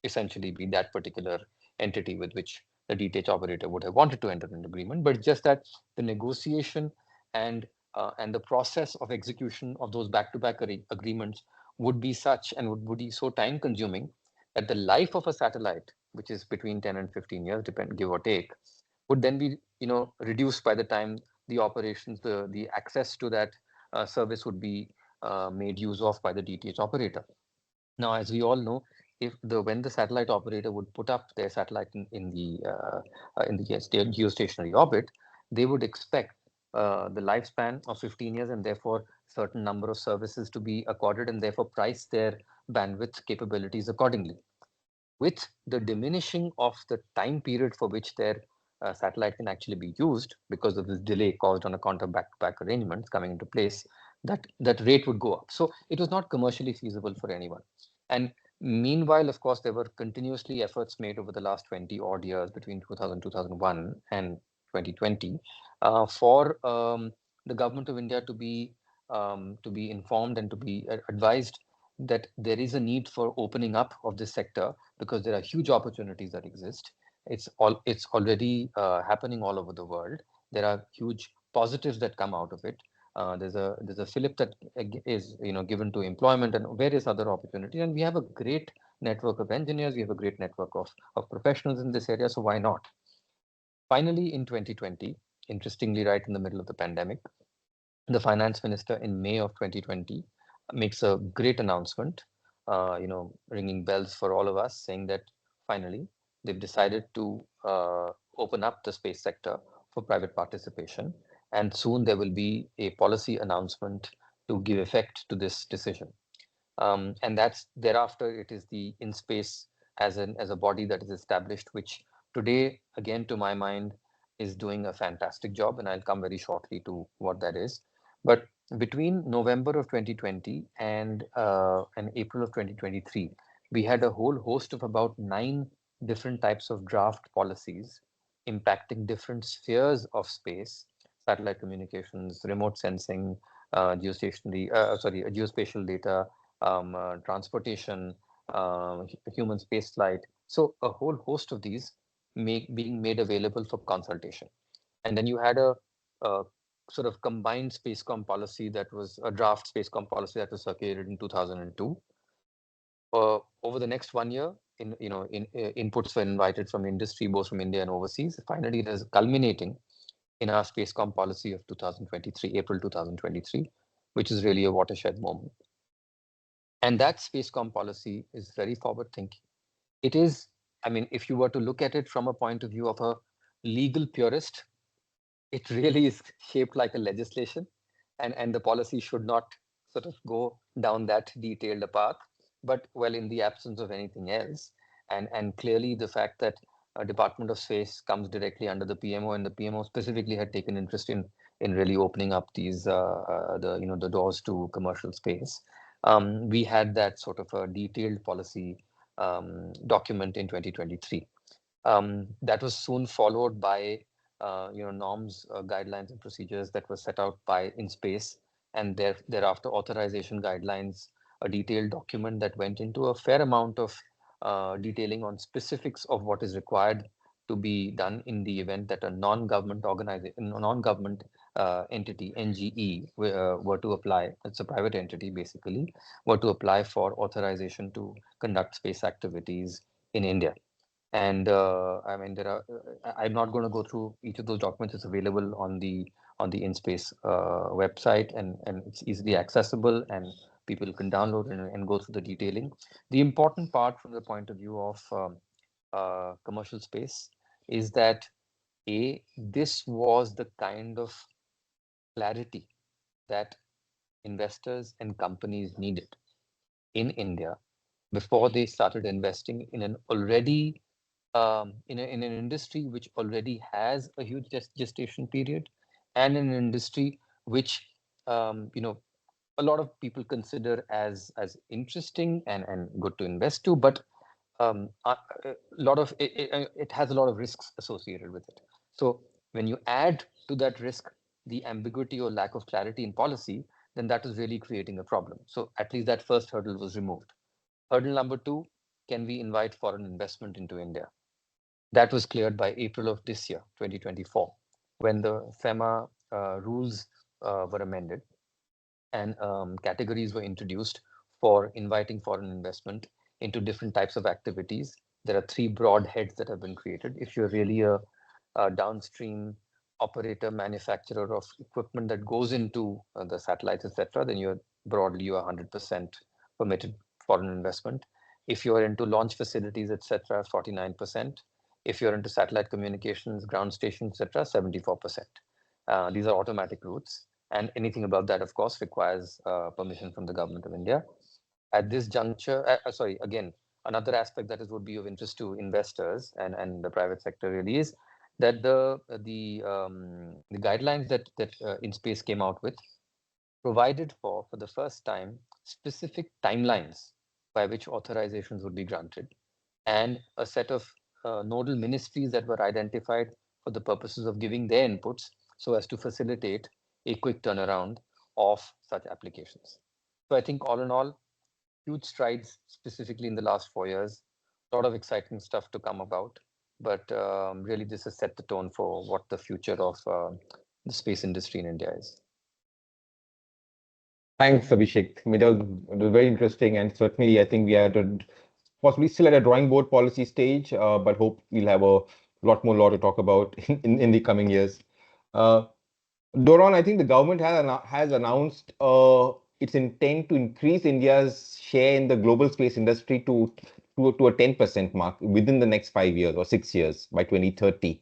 essentially be that particular entity with which the DTH operator would have wanted to enter an agreement. But just that the negotiation and the process of execution of those back-to-back agreements would be such and would be so time consuming that the life of a satellite, which is between 10 and 15 years, give or take, would then be reduced by the time the operations, the access to that service would be made use of by the DTH operator. Now, as we all know, when the satellite operator would put up their satellite in the geostationary orbit, they would expect the lifespan of 15 years and therefore certain number of services to be accorded, and therefore price their bandwidth capabilities accordingly. With the diminishing of the time period for which their satellite can actually be used because of this delay caused on account of back-to-back arrangements coming into place, that rate would go up. So it was not commercially feasible for anyone. And meanwhile, of course, there were continuously efforts made over the last 20 odd years between 2000, 2001 and 2020 for the government of India to be informed and to be advised that there is a need for opening up of this sector because there are huge opportunities that exist. It's already happening all over the world. There are huge positives that come out of it. There's a fillip that is given to employment and various other opportunities, and we have a great network of engineers. We have a great network of professionals in this area. So why not? Finally, in 2020, interestingly, right in the middle of the pandemic, the finance minister in May of 2020 makes a great announcement, ringing bells for all of us, saying that finally they've decided to open up the space sector for private participation. And soon there will be a policy announcement to give effect to this decision. And that's thereafter, it is the InSpace as a body that is established, which today, again, to my mind, is doing a fantastic job, and I'll come very shortly to what that is. But between November of 2020 and April of 2023, we had a whole host of about 9 different types of draft policies impacting different spheres of space: satellite communications, remote sensing, geospatial data, transportation, human space flight. So a whole host of these being made available for consultation. And then you had a sort of combined Spacecom policy that was a draft Spacecom policy that was circulated in 2002. Over the next 1 year, inputs were invited from industry, both from India and overseas. Finally, it is culminating in our Spacecom policy of 2023, April 2023, which is really a watershed moment. And that Spacecom policy is very forward thinking. It is, I mean, if you were to look at it from a point of view of a legal purist, it really is shaped like a legislation, and the policy should not sort of go down that detailed a path. But well, in the absence of anything else, and clearly the fact that Department of Space comes directly under the PMO, and the PMO specifically had taken interest in really opening up these the doors to commercial space. We had that sort of a detailed policy document in 2023. That was soon followed by norms, guidelines, and procedures that were set out by InSpace, and thereafter authorization guidelines, a detailed document that went into a fair amount of detailing on specifics of what is required to be done in the event that a non-government organization, non-government entity, NGE, were to apply. It's a private entity basically, were to apply for authorization to conduct space activities in India. And I mean, I'm not going to go through each of those documents. It's available on the InSpace website, and it's easily accessible, and people can download and go through the detailing. The important part from the point of view of commercial space is that this was the kind of clarity that investors and companies needed in India before they started investing in an already in an industry which already has a huge gestation period, and an industry which a lot of people consider as interesting and good to invest to, but a lot of it has a lot of risks associated with it. So when you add to that risk the ambiguity or lack of clarity in policy, then that is really creating a problem. So at least that first hurdle was removed. Hurdle number 2: can we invite foreign investment into India? That was cleared by April of this year, 2024, when the FEMA rules were amended, and categories were introduced for inviting foreign investment into different types of activities. There are 3 broad heads that have been created. If you're really a downstream operator, manufacturer of equipment that goes into the satellites, etc., then you are 100% permitted foreign investment. If you're into launch facilities, etc., 49%. If you're into satellite communications, ground stations, etc., 74%. These are automatic routes, and anything above that, of course, requires permission from the government of India. At this juncture, again, another aspect that would be of interest to investors and the private sector really is that the guidelines that InSpace came out with provided for the first time specific timelines by which authorizations would be granted, and a set of nodal ministries that were identified for the purposes of giving their inputs so as to facilitate a quick turnaround of such applications. So I think all in all, huge strides specifically in the last 4 years, a lot of exciting stuff to come about, but really this has set the tone for what the future of the space industry in India is. Thanks, Abhishek. I mean, it was very interesting, and certainly I think we are possibly still at a drawing board policy stage, but hope we'll have a lot more law to talk about in the coming years. Doron, I think the government has announced its intent to increase India's share in the global space industry to a 10% mark within the next 5 years or 6 years by 2030.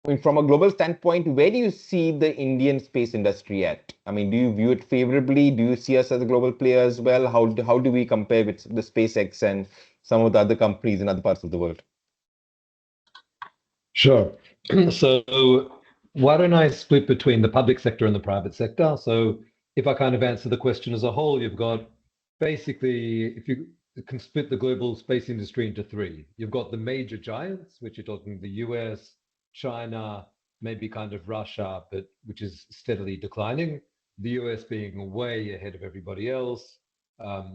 I mean, from a global standpoint, where do you see the Indian space industry at? I mean, do you view it favorably? Do you see us as a global player as well? How do we compare with the SpaceX and some of the other companies in other parts of the world? Sure. So why don't I split between the public sector and the private sector? So if I kind of answer the question as a whole, you've got basically, if you can split the global space industry into three, you've got the major giants, which you're talking the US, China, maybe kind of Russia, but which is steadily declining. The US being way ahead of everybody else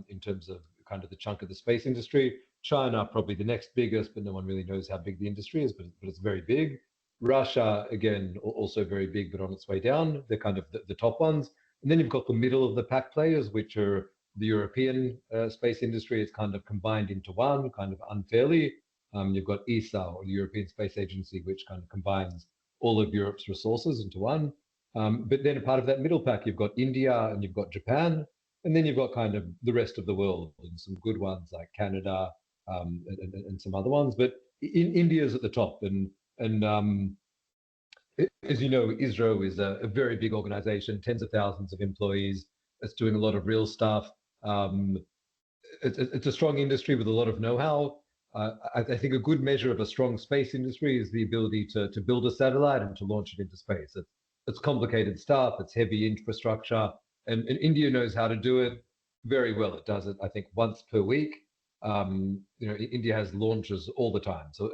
in terms of kind of the chunk of the space industry. China, probably the next biggest, but no one really knows how big the industry is, but it's very big. Russia, again, also very big, but on its way down. They're kind of the top ones. And then you've got the middle of the pack players, which are the European space industry. It's kind of combined into one, kind of unfairly. You've got ESA, or the European Space Agency, which kind of combines all of Europe's resources into one. But then a part of that middle pack, you've got India and you've got Japan. And then you've got kind of the rest of the world and some good ones like Canada, and some other ones. But India's at the top, and as you know, ISRO is a very big organization, tens of thousands of employees. It's doing a lot of real stuff. Um, it's a strong industry with a lot of know-how. I think a good measure of a strong space industry is the ability to build a satellite and to launch it into space. It's complicated stuff. It's heavy infrastructure, and India knows how to do it very well. It does it, I think, once per week. India has launches all the time, so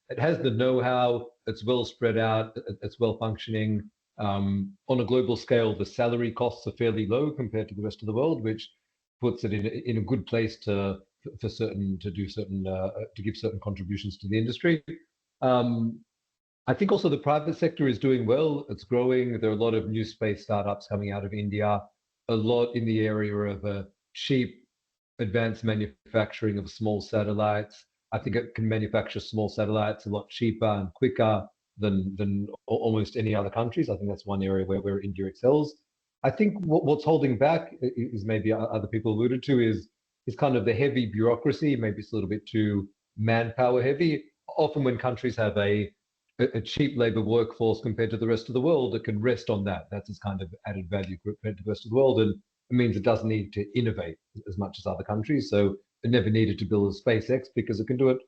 it has the know-how. It's well spread out. It's well functioning. On a global scale, the salary costs are fairly low compared to the rest of the world, which puts it in a good place to give certain contributions to the industry. Um, I think also the private sector is doing well. It's growing. There are a lot of new space startups coming out of India, a lot in the area of cheap advanced manufacturing of small satellites. I think it can manufacture small satellites a lot cheaper and quicker than almost any other countries. I think that's one area where India excels. I think what's holding back is maybe other people alluded to is kind of the heavy bureaucracy. Maybe it's a little bit too manpower heavy. Often when countries have a cheap labor workforce compared to the rest of the world, it can rest on that. That's its kind of added value compared to the rest of the world. And it means it doesn't need to innovate as much as other countries. So it never needed to build a SpaceX because it can do it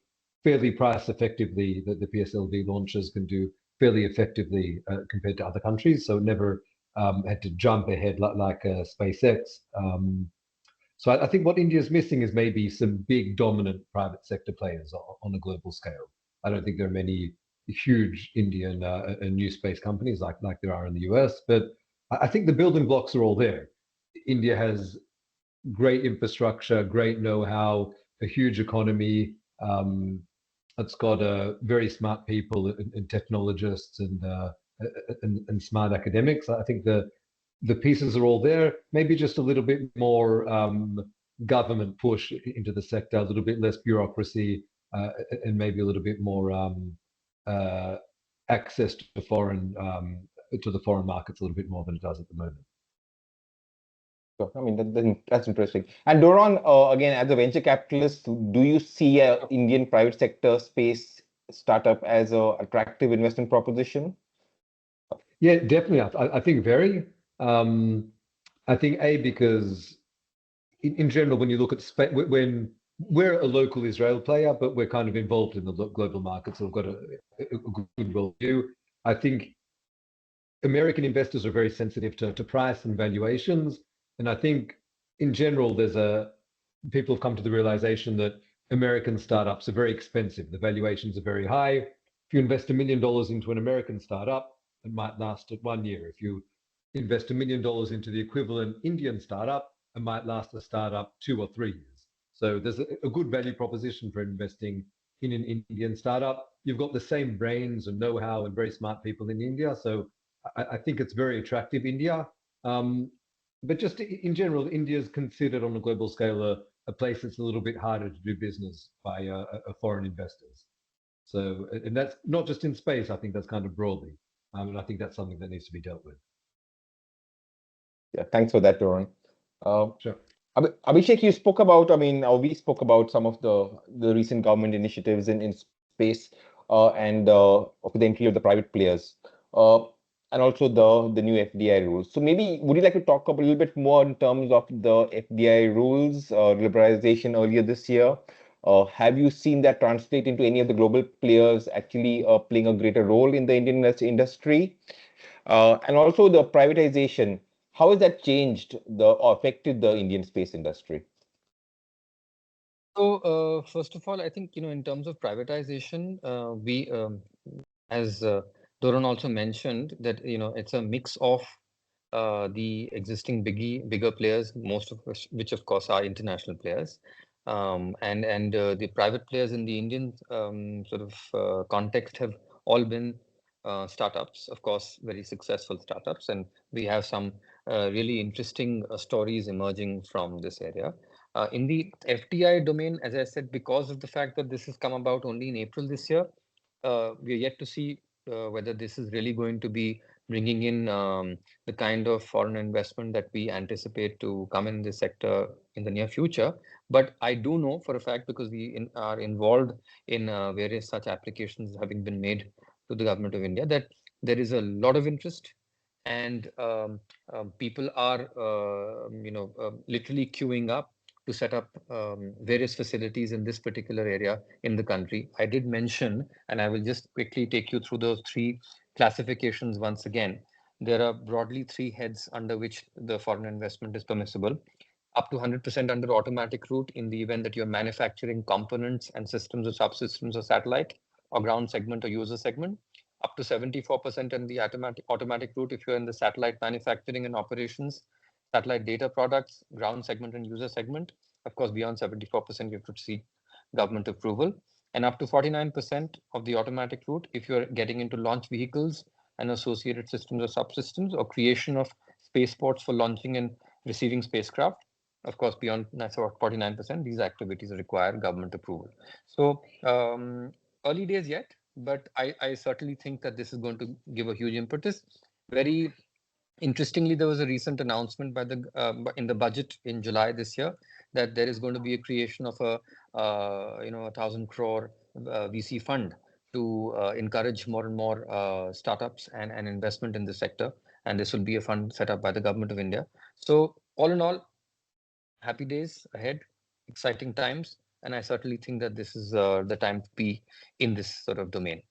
fairly price effectively. The PSLV launches can do fairly effectively compared to other countries. So it never had to jump ahead like SpaceX. So I think what India is missing is maybe some big dominant private sector players on a global scale. I don't think there are many huge Indian new space companies like there are in the US, but I think the building blocks are all there. India has great infrastructure, great know-how, a huge economy. It's got very smart people and technologists and smart academics. I think the pieces are all there. Maybe just a little bit more government push into the sector, a little bit less bureaucracy, and maybe a little bit more access to the foreign markets a little bit more than it does at the moment. So, I mean, that's interesting. And Doron, again, as a venture capitalist, do you see a Indian private sector space startup as an attractive investment proposition? Yeah, definitely. I think very. I think because in general, when you look at when we're a local Israel player, but we're kind of involved in the global market, so we've got a good worldview. I think American investors are very sensitive to price and valuations, and I think in general, people have come to the realization that American startups are very expensive. The valuations are very high. If you invest $1 million into an American startup, it might last it 1 year. If you invest $1 million into the equivalent Indian startup, it might last the startup 2 or 3 years. So there's a good value proposition for investing in an Indian startup. You've got the same brains and know-how and very smart people in India. So I think it's very attractive, India. But just in general, India is considered on a global scale a place that's a little bit harder to do business by foreign investors. So, and that's not just in space, I think that's kind of broadly. And I think that's something that needs to be dealt with. Yeah, thanks for that, Doron. Sure. Abhishek, you spoke about, we spoke about some of the recent government initiatives in space and of the entry of the private players and also the new FDI rules. So maybe would you like to talk a little bit more in terms of the FDI rules liberalization earlier this year Have you seen that translate into any of the global players actually playing a greater role in the Indian industry? And also the privatization, how has that changed or affected the Indian space industry? So, first of all, I think, in terms of privatization, as Doran also mentioned, that, it's a mix of the existing bigger players, most of which of course are international players, and the private players in the Indian sort of context have all been startups, of course, very successful startups, and we have some really interesting stories emerging from this area. In the FDI domain, as I said, because of the fact that this has come about only in April this year, we are yet to see whether this is really going to be bringing in the kind of foreign investment that we anticipate to come in this sector in the near future. But I do know for a fact, because we are involved in various such applications having been made to the government of India, that there is a lot of interest, and people are literally queuing up to set up various facilities in this particular area in the country. I did mention, and I will just quickly take you through those three classifications once again. There are broadly three heads under which the foreign investment is permissible. Up to 100% under automatic route in the event that you're manufacturing components and systems or subsystems or satellite or ground segment or user segment. Up to 74% in the automatic route if you're in the satellite manufacturing and operations, satellite data products, ground segment and user segment. Of course, beyond 74%, you have to seek government approval. And up to 49% of the automatic route if you're getting into launch vehicles and associated systems or subsystems, or creation of spaceports for launching and receiving spacecraft. Of course, beyond 49%, these activities require government approval. So early days yet, but I certainly think that this is going to give a huge impetus. Very interestingly, there was a recent announcement by in the budget in July this year that there is going to be a creation of a 1,000 crore VC fund to encourage more and more startups and investment in the sector. And this will be a fund set up by the government of India. So all in all, happy days ahead, exciting times, and I certainly think that this is the time to be in this sort of domain.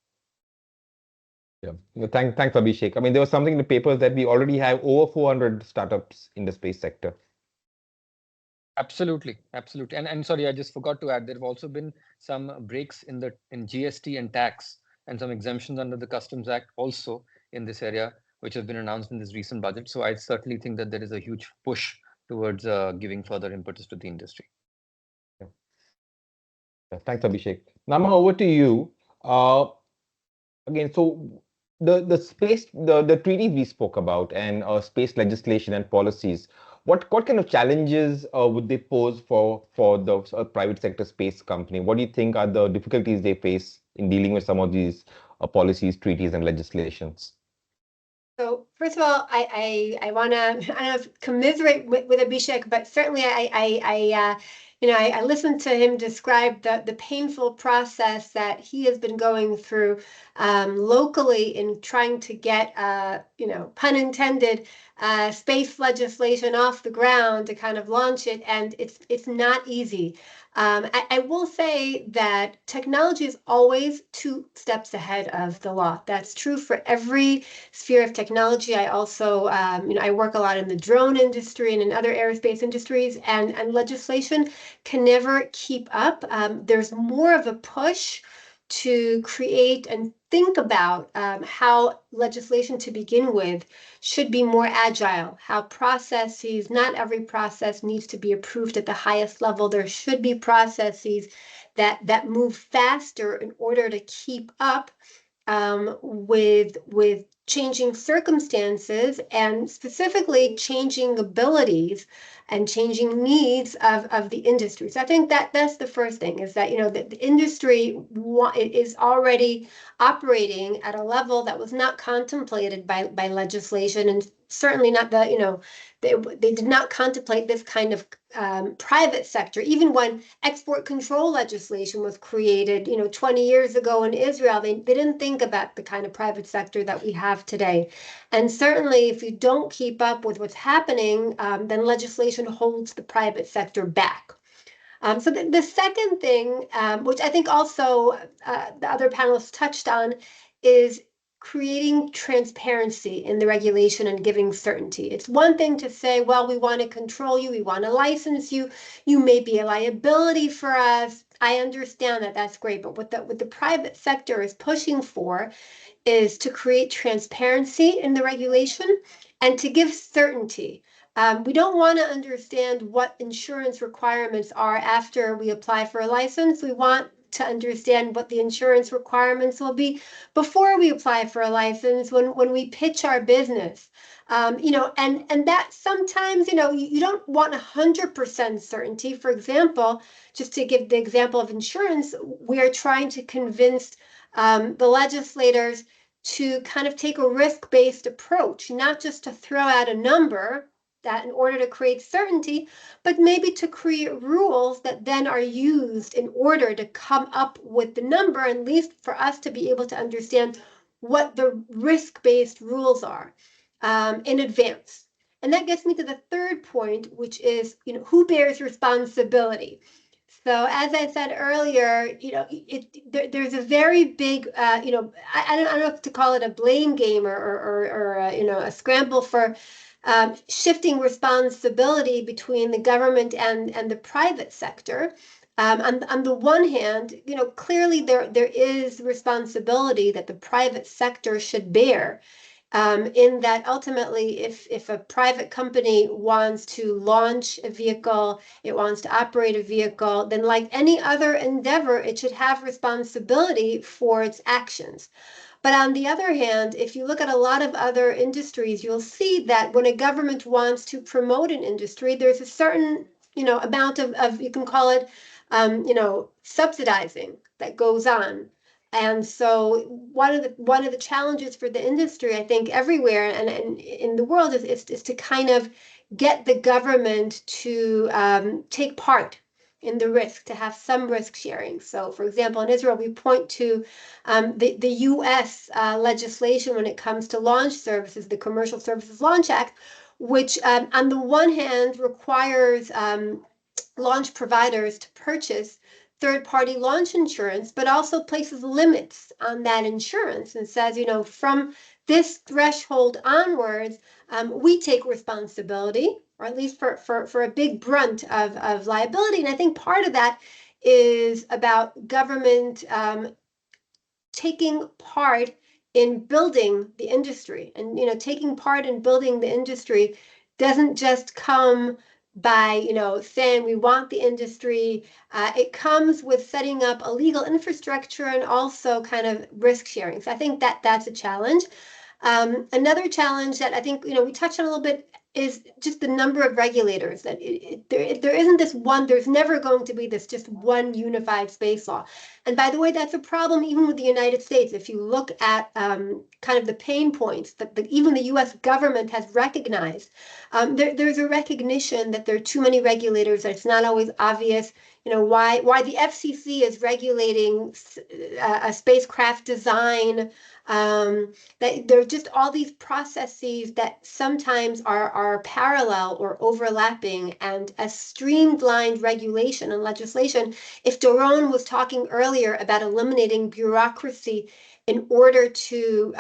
Yeah, thanks, Abhishek. I mean, there was something in the papers that we already have over 400 startups in the space sector. Absolutely, absolutely. And sorry, I just forgot to add, there have also been some breaks in GST and tax, and some exemptions under the Customs Act also in this area, which have been announced in this recent budget. So I certainly think that there is a huge push towards giving further impetus to the industry. Yeah. Thanks, Abhishek. Nama, over to you. Again, so the treaties we spoke about and space legislation and policies, what kind of challenges would they pose for the private sector space company? What do you think are the difficulties they face in dealing with some of these policies, treaties, and legislations? So first of all, I want to commiserate with Abhishek, but certainly I listened to him describe the painful process that he has been going through locally in trying to get pun intended, space legislation off the ground to kind of launch it, and it's not easy. I will say that technology is always 2 steps ahead of the law. That's true for every sphere of technology. I also, I work a lot in the drone industry and in other aerospace industries, and legislation can never keep up. There's more of a push to create and think about how legislation to begin with should be more agile, how processes, not every process needs to be approved at the highest level. There should be processes that move faster in order to keep up with changing circumstances and specifically changing abilities and changing needs of the industry. So I think that's the first thing, is that the industry is already operating at a level that was not contemplated by legislation, and certainly not they did not contemplate this kind of private sector. Even when export control legislation was created 20 years ago in Israel, they didn't think about the kind of private sector that we have today. And certainly if you don't keep up with what's happening, then legislation holds the private sector back. So the second thing, which I think also the other panelists touched on, is creating transparency in the regulation and giving certainty. It's one thing to say, well, we want to control you, we want to license you, you may be a liability for us. I understand that, that's great, but what the private sector is pushing for is to create transparency in the regulation and to give certainty. We don't want to understand what insurance requirements are after we apply for a license. We want to understand what the insurance requirements will be before we apply for a license, when we pitch our business. And that sometimes, you don't want 100% certainty. For example, just to give the example of insurance, we are trying to convince the legislators to kind of take a risk-based approach, not just to throw out a number that in order to create certainty, but maybe to create rules that then are used in order to come up with the number, at least for us to be able to understand what the risk-based rules are in advance. And that gets me to the third point, which is, who bears responsibility? So as I said earlier, there's a very big, I don't know if to call it a blame game or a scramble for shifting responsibility between the government and the private sector. On the one hand, clearly there is responsibility that the private sector should bear, in that ultimately, if a private company wants to launch a vehicle, it wants to operate a vehicle, then like any other endeavor, it should have responsibility for its actions. But on the other hand, if you look at a lot of other industries, you'll see that when a government wants to promote an industry, there's a certain, amount of you can call it, subsidizing that goes on. And so one of the challenges for the industry, I think, everywhere and in the world is to kind of get the government to take part in the risk, to have some risk sharing. So, for example, in Israel, we point to the U.S. Legislation when it comes to launch services, the Commercial Services Launch Act, which on the one hand requires launch providers to purchase third-party launch insurance, but also places limits on that insurance and says, from this threshold onwards, we take responsibility, or at least for a big brunt of liability. And I think part of that is about government taking part in building the industry. And taking part in building the industry doesn't just come by saying we want the industry. It comes with setting up a legal infrastructure and also kind of risk sharing. So I think that's a challenge. Another challenge that I think we touched on a little bit is just the number of regulators. That there isn't this one. There's never going to be this just one unified space law. And by the way, that's a problem even with the United States. If you look at kind of the pain points that even the U.S. government has recognized, there's a recognition that there are too many regulators. That it's not always obvious, why the FCC is regulating a spacecraft design. That there are just all these processes that sometimes are parallel or overlapping, and a streamlined regulation and legislation. If Doron was talking earlier about eliminating bureaucracy in order to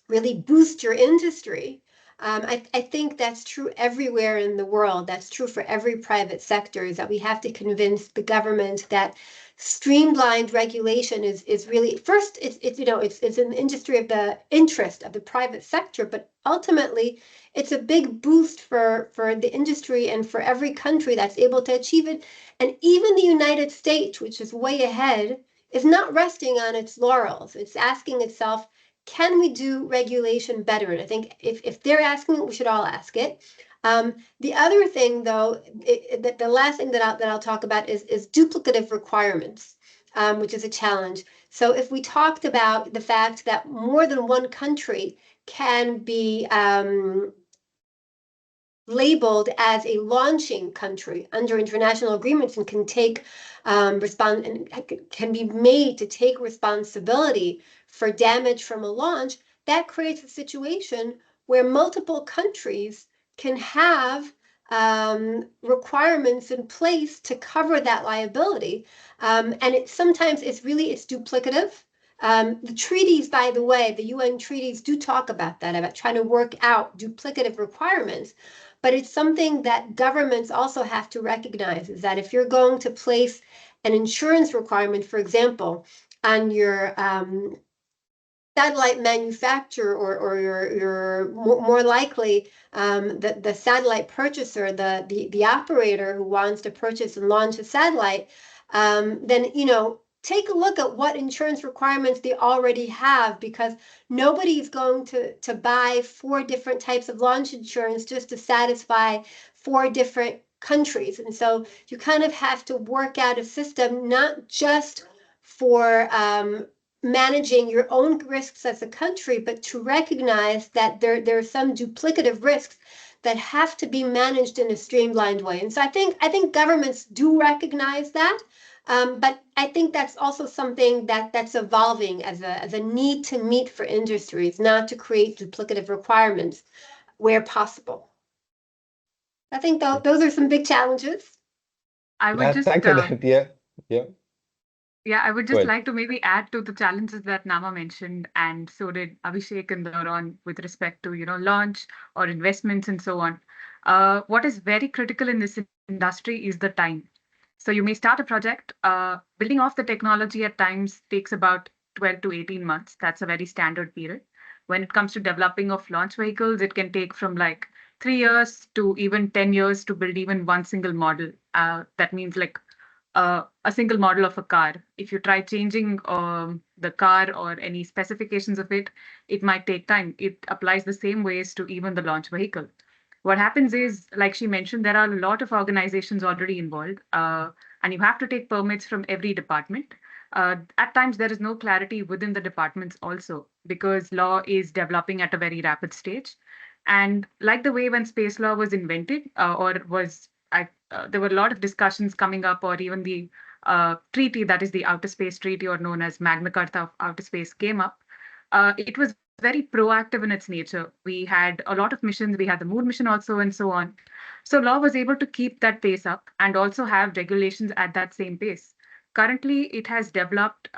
really boost your industry, I think that's true everywhere in the world. That's true for every private sector, is that we have to convince the government that streamlined regulation is really, first, it's in the industry of the interest of the private sector, but ultimately it's a big boost for the industry and for every country that's able to achieve it. And even the United States, which is way ahead, is not resting on its laurels. It's asking itself, can we do regulation better? And I think if they're asking it, we should all ask it. The other thing, though, the last thing that I'll talk about is duplicative requirements, which is a challenge. So if we talked about the fact that more than one country can be labeled as a launching country under international agreements and can take can be made to take responsibility for damage from a launch, that creates a situation where multiple countries can have requirements in place to cover that liability. And sometimes it's duplicative. The treaties, by the way, the UN treaties do talk about that, about trying to work out duplicative requirements. But it's something that governments also have to recognize, is that if you're going to place an insurance requirement, for example, on your satellite manufacturer, or your more likely the satellite purchaser, the operator who wants to purchase and launch a satellite, then take a look at what insurance requirements they already have, because nobody's going to buy 4 different types of launch insurance just to satisfy 4 different countries. And so you kind of have to work out a system, not just for managing your own risks as a country, but to recognize that there are some duplicative risks that have to be managed in a streamlined way. And so I think governments do recognize that, but I think that's also something that's evolving as a need to meet for industries, not to create duplicative requirements where possible. I think those are some big challenges. I would just Thanks for that. Yeah. Yeah, I would Go just ahead. like to maybe add to the challenges that Nama mentioned, and so did Abhishek and Doron, with respect to, launch or investments and so on. What is very critical in this industry is the time. So you may start a project. Building off the technology at times takes about 12 to 18 months. That's a very standard period. When it comes to developing of launch vehicles, it can take from like 3 years to even 10 years to build even one single model. That means like a single model of a car. If you try changing the car or any specifications of it, it might take time. It applies the same ways to even the launch vehicle. What happens is, like she mentioned, there are a lot of organizations already involved, and you have to take permits from every department. At times, there is no clarity within the departments also, because law is developing at a very rapid stage. And like the way when space law was invented, or was there were a lot of discussions coming up, or even the treaty, that is the Outer Space Treaty, or known as Magna Carta of Outer Space, came up. It was very proactive in its nature. We had a lot of missions, we had the moon mission also, and so on. So law was able to keep that pace up and also have regulations at that same pace. Currently, it has developed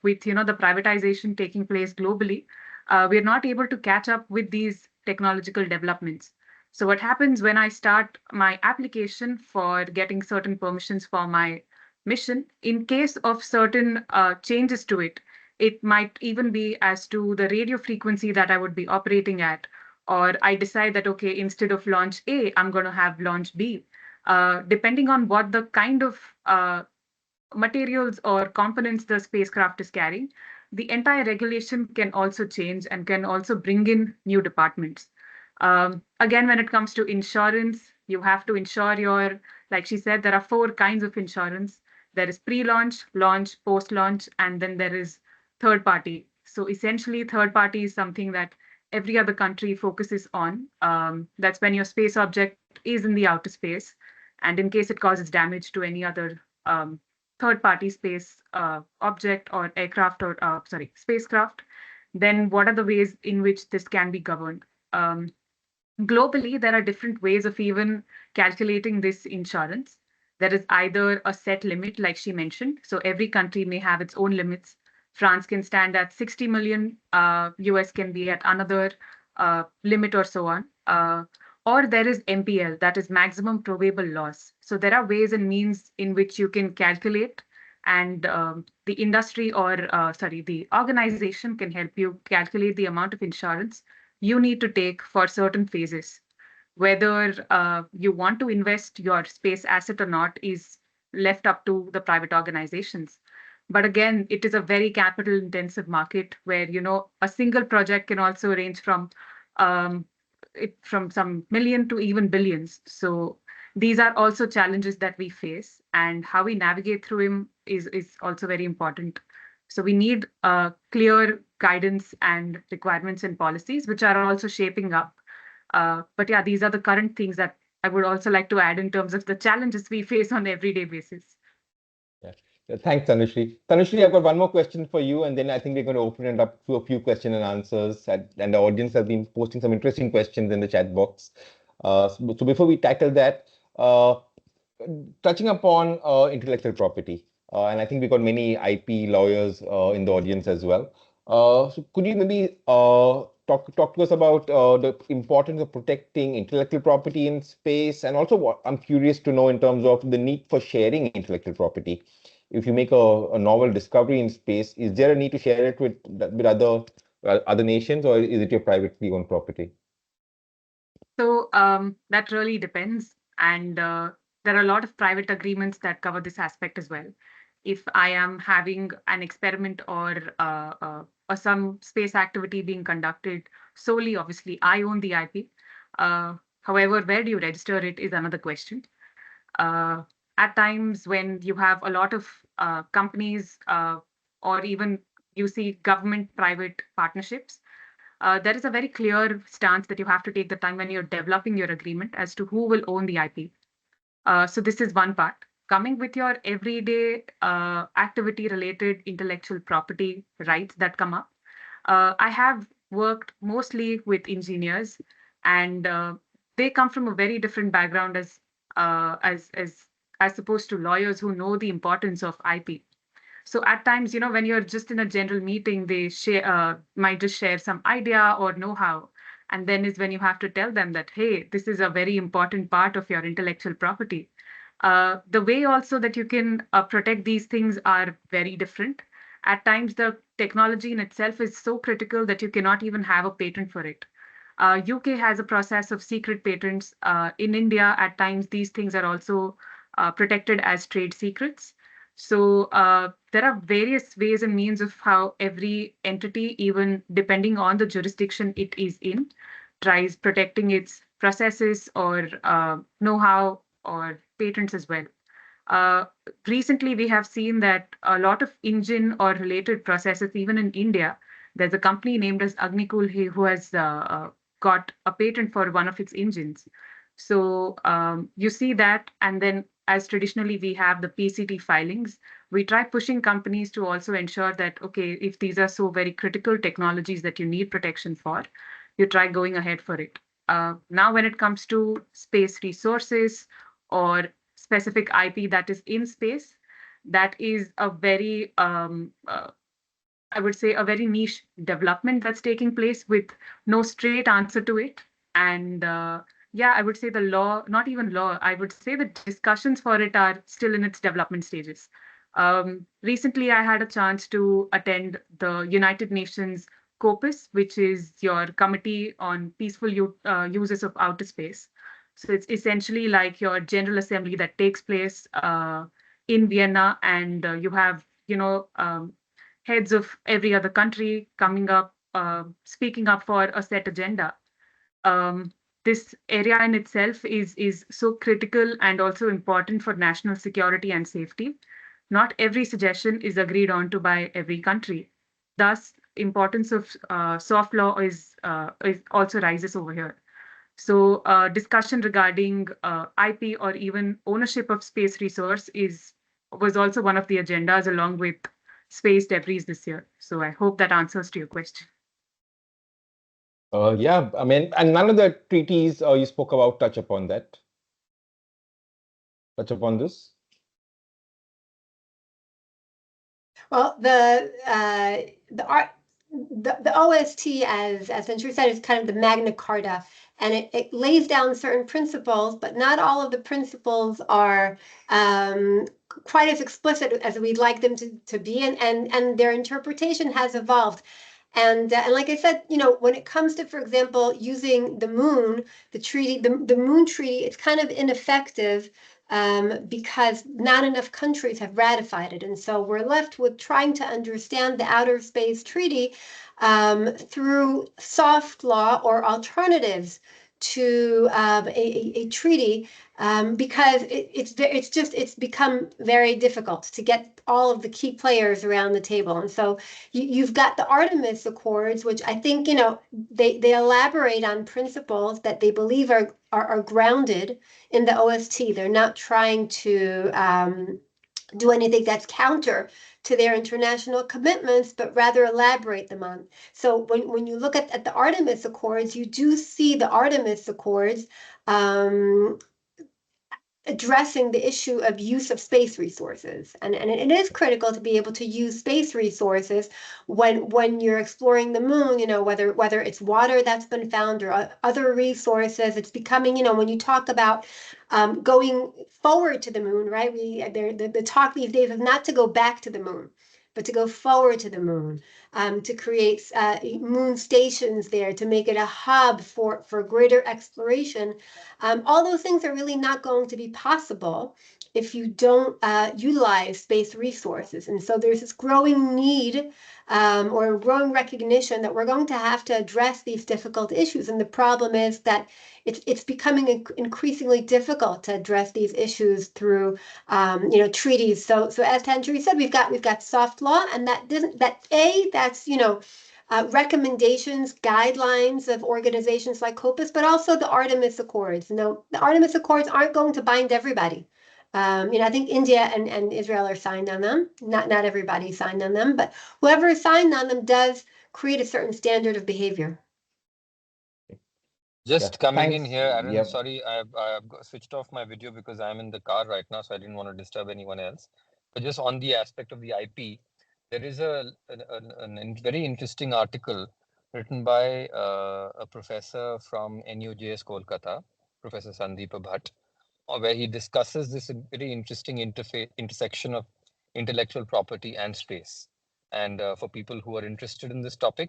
with the privatization taking place globally. We're not able to catch up with these technological developments. So what happens when I start my application for getting certain permissions for my mission, in case of certain changes to it, it might even be as to the radio frequency that I would be operating at, or I decide that, okay, instead of launch A, I'm going to have launch B. Depending on what the kind of materials or components the spacecraft is carrying, the entire regulation can also change and can also bring in new departments. Again, when it comes to insurance, you have to insure like she said, there are 4 kinds of insurance. There is pre-launch, launch, post-launch, and then there is third party. So essentially, third party is something that every other country focuses on. That's when your space object is in the outer space, and in case it causes damage to any other third party space object or aircraft, or sorry, spacecraft, then what are the ways in which this can be governed? Globally, there are different ways of even calculating this insurance. There is either a set limit, like she mentioned. So every country may have its own limits. France can stand at 60 million, US can be at another limit, or so on. Or there is MPL, that is maximum probable loss. So there are ways and means in which you can calculate, and the industry, or sorry, the organization can help you calculate the amount of insurance you need to take for certain phases. Whether you want to invest your space asset or not is left up to the private organizations. But again, it is a very capital intensive market where, a single project can also range um, from some million to even billions. So these are also challenges that we face, and how we navigate through them is also very important. So we need clear guidance and requirements and policies, which are also shaping up. But yeah, these are the current things that I would also like to add in terms of the challenges we face on an everyday basis. Yeah. Thanks, Tanushree. Tanushree, I've got one more question for you, and then I think we're going to open it up to a few question and answers. And the audience has been posting some interesting questions in the chat box. So before we tackle that, touching upon intellectual property, and I think we've got many IP lawyers in the audience as well. So could you maybe talk to us about the importance of protecting intellectual property in space, and also what I'm curious to know in terms of the need for sharing intellectual property. If you make a novel discovery in space, is there a need to share it with other nations, or is it your privately owned property? So that really depends. And there are a lot of private agreements that cover this aspect as well. If I am having an experiment or some space activity being conducted solely, obviously, I own the IP. However, where do you register it is another question. Uh, at times when you have a lot of companies or even you see government-private partnerships, there is a very clear stance that you have to take the time when you're developing your agreement as to who will own the IP. So this is one part. Coming with your everyday activity related intellectual property rights that come up. I have worked mostly with engineers, and they come from a very different background as opposed to lawyers who know the importance of IP. So at times, when you're just in a general meeting, they might just share some idea or know-how. And then is when you have to tell them that, hey, this is a very important part of your intellectual property. The way also that you can protect these things are very different. At times, the technology in itself is so critical that you cannot even have a patent for it. UK has a process of secret patents. In India, at times, these things are also protected as trade secrets. So there are various ways and means of how every entity, even depending on the jurisdiction it is in, tries protecting its processes or know-how or patents as well. Uh, Recently, we have seen that a lot of engine or related processes, even in India, there's a company named as Agnikul who has got a patent for one of its engines. So you see that, and then as traditionally we have the PCT filings, we try pushing companies to also ensure that, okay, if these are so very critical technologies that you need protection for, you try going ahead for it. Now, when it comes to space resources or specific IP that is in space, that is a very, I would say, a very niche development that's taking place with no straight answer to it. And yeah, I would say the law, not even law, I would say the discussions for it are still in its development stages. Recently, I had a chance to attend the United Nations COPUS, which is your Committee on Peaceful Uses of Outer Space. So it's essentially like your General Assembly that takes place in Vienna, and you have, heads of every other country coming up, speaking up for a set agenda. Um, this area in itself is so critical and also important for national security and safety. Not every suggestion is agreed on to by every country. Thus, importance of soft law is also rises over here. So, discussion regarding IP or even ownership of space resource was also one of the agendas along with space debris this year. So, I hope that answers to your question. Yeah, I mean, and none of the treaties you spoke about touch upon this. Well, the OST, as Andrew said, is kind of the Magna Carta, and it lays down certain principles, but not all of the principles are quite as explicit as we'd like them to be, and their interpretation has evolved. And like I said, when it comes to, for example, using the moon, the treaty, the moon treaty, it's kind of ineffective because not enough countries have ratified it. And so we're left with trying to understand the Outer Space Treaty through soft law or alternatives to a treaty because it's become very difficult to get all of the key players around the table. And so you've got the Artemis Accords, which I think they elaborate on principles that they believe are grounded in the OST. They're not trying to do anything that's counter to their international commitments, but rather elaborate them on. So when you look at the Artemis Accords, you do see the Artemis Accords addressing the issue of use of space resources. And it is critical to be able to use space resources when you're exploring the moon, whether it's water that's been found or other resources. It's becoming, when you talk about going forward to the moon, right? The talk these days is not to go back to the moon, but to go forward to the moon, to create moon stations there, to make it a hub for greater exploration. All those things are really not going to be possible if you don't utilize space resources. And so there's this growing need or growing recognition that we're going to have to address these difficult issues. And the problem is that it's becoming increasingly difficult to address these issues through treaties. So as Tanjiri said, we've got soft law, and that's recommendations, guidelines of organizations like COPUS, but also the Artemis Accords. Now, the Artemis Accords aren't going to bind everybody. I think India and Israel are signed on them. Not everybody signed on them, but whoever is signed on them does create a certain standard of behavior. Just coming in here, Aaron, Yep. sorry, I've switched off my video because I'm in the car right now, so I didn't want to disturb anyone else. But just on the aspect of the IP, there is a very interesting article written by a professor from NUJS Kolkata, Professor Sandeep Bhatt, where he discusses this very interesting intersection of intellectual property and space. And for people who are interested in this topic,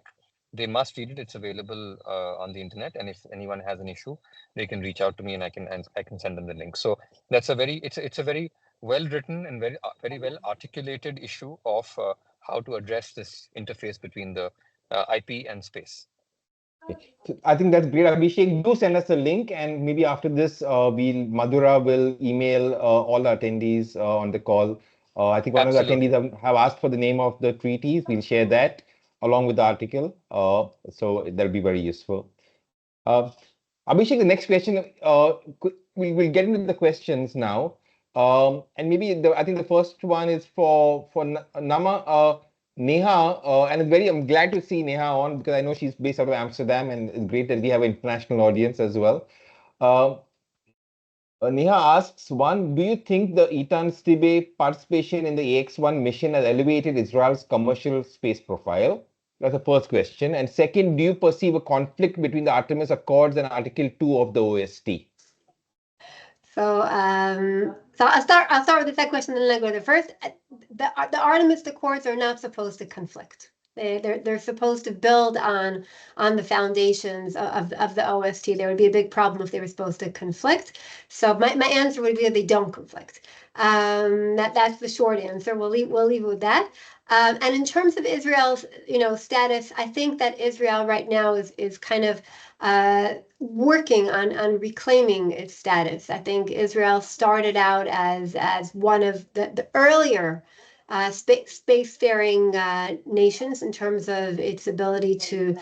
they must read it. It's available on the internet, and if anyone has an issue, they can reach out to me, and I can send them the link. So that's it's a very well written and very well articulated issue of how to address this interface between the IP and space. So I think that's great, Abhishek. Do send us a link, and maybe after this, Madhura will email all the attendees on the call. I think one of the Absolutely. attendees have asked for the name of the treaties. We'll share that along with the article. So that'll be very useful. Abhishek, the next question, we'll get into the questions now. And maybe I think the first one is for Nama. Neha, and I'm glad to see Neha on because I know she's based out of Amsterdam, and it's great that we have an international audience as well. Neha asks, one, do you think the Etan Stibe participation in the AX-1 mission has elevated Israel's commercial space profile? That's the first question. And second, do you perceive a conflict between the Artemis Accords and Article 2 of the OST? So I'll start with the second question, and then I'll go to the first. The Artemis Accords are not supposed to conflict. They're supposed to build on the foundations of the OST. There would be a big problem if they were supposed to conflict. So my answer would be that they don't conflict. That's the short answer. We'll leave it with that. And in terms of Israel's status, I think that Israel right now is kind of working on reclaiming its status. I think Israel started out as one of the earlier spacefaring nations in terms of its ability to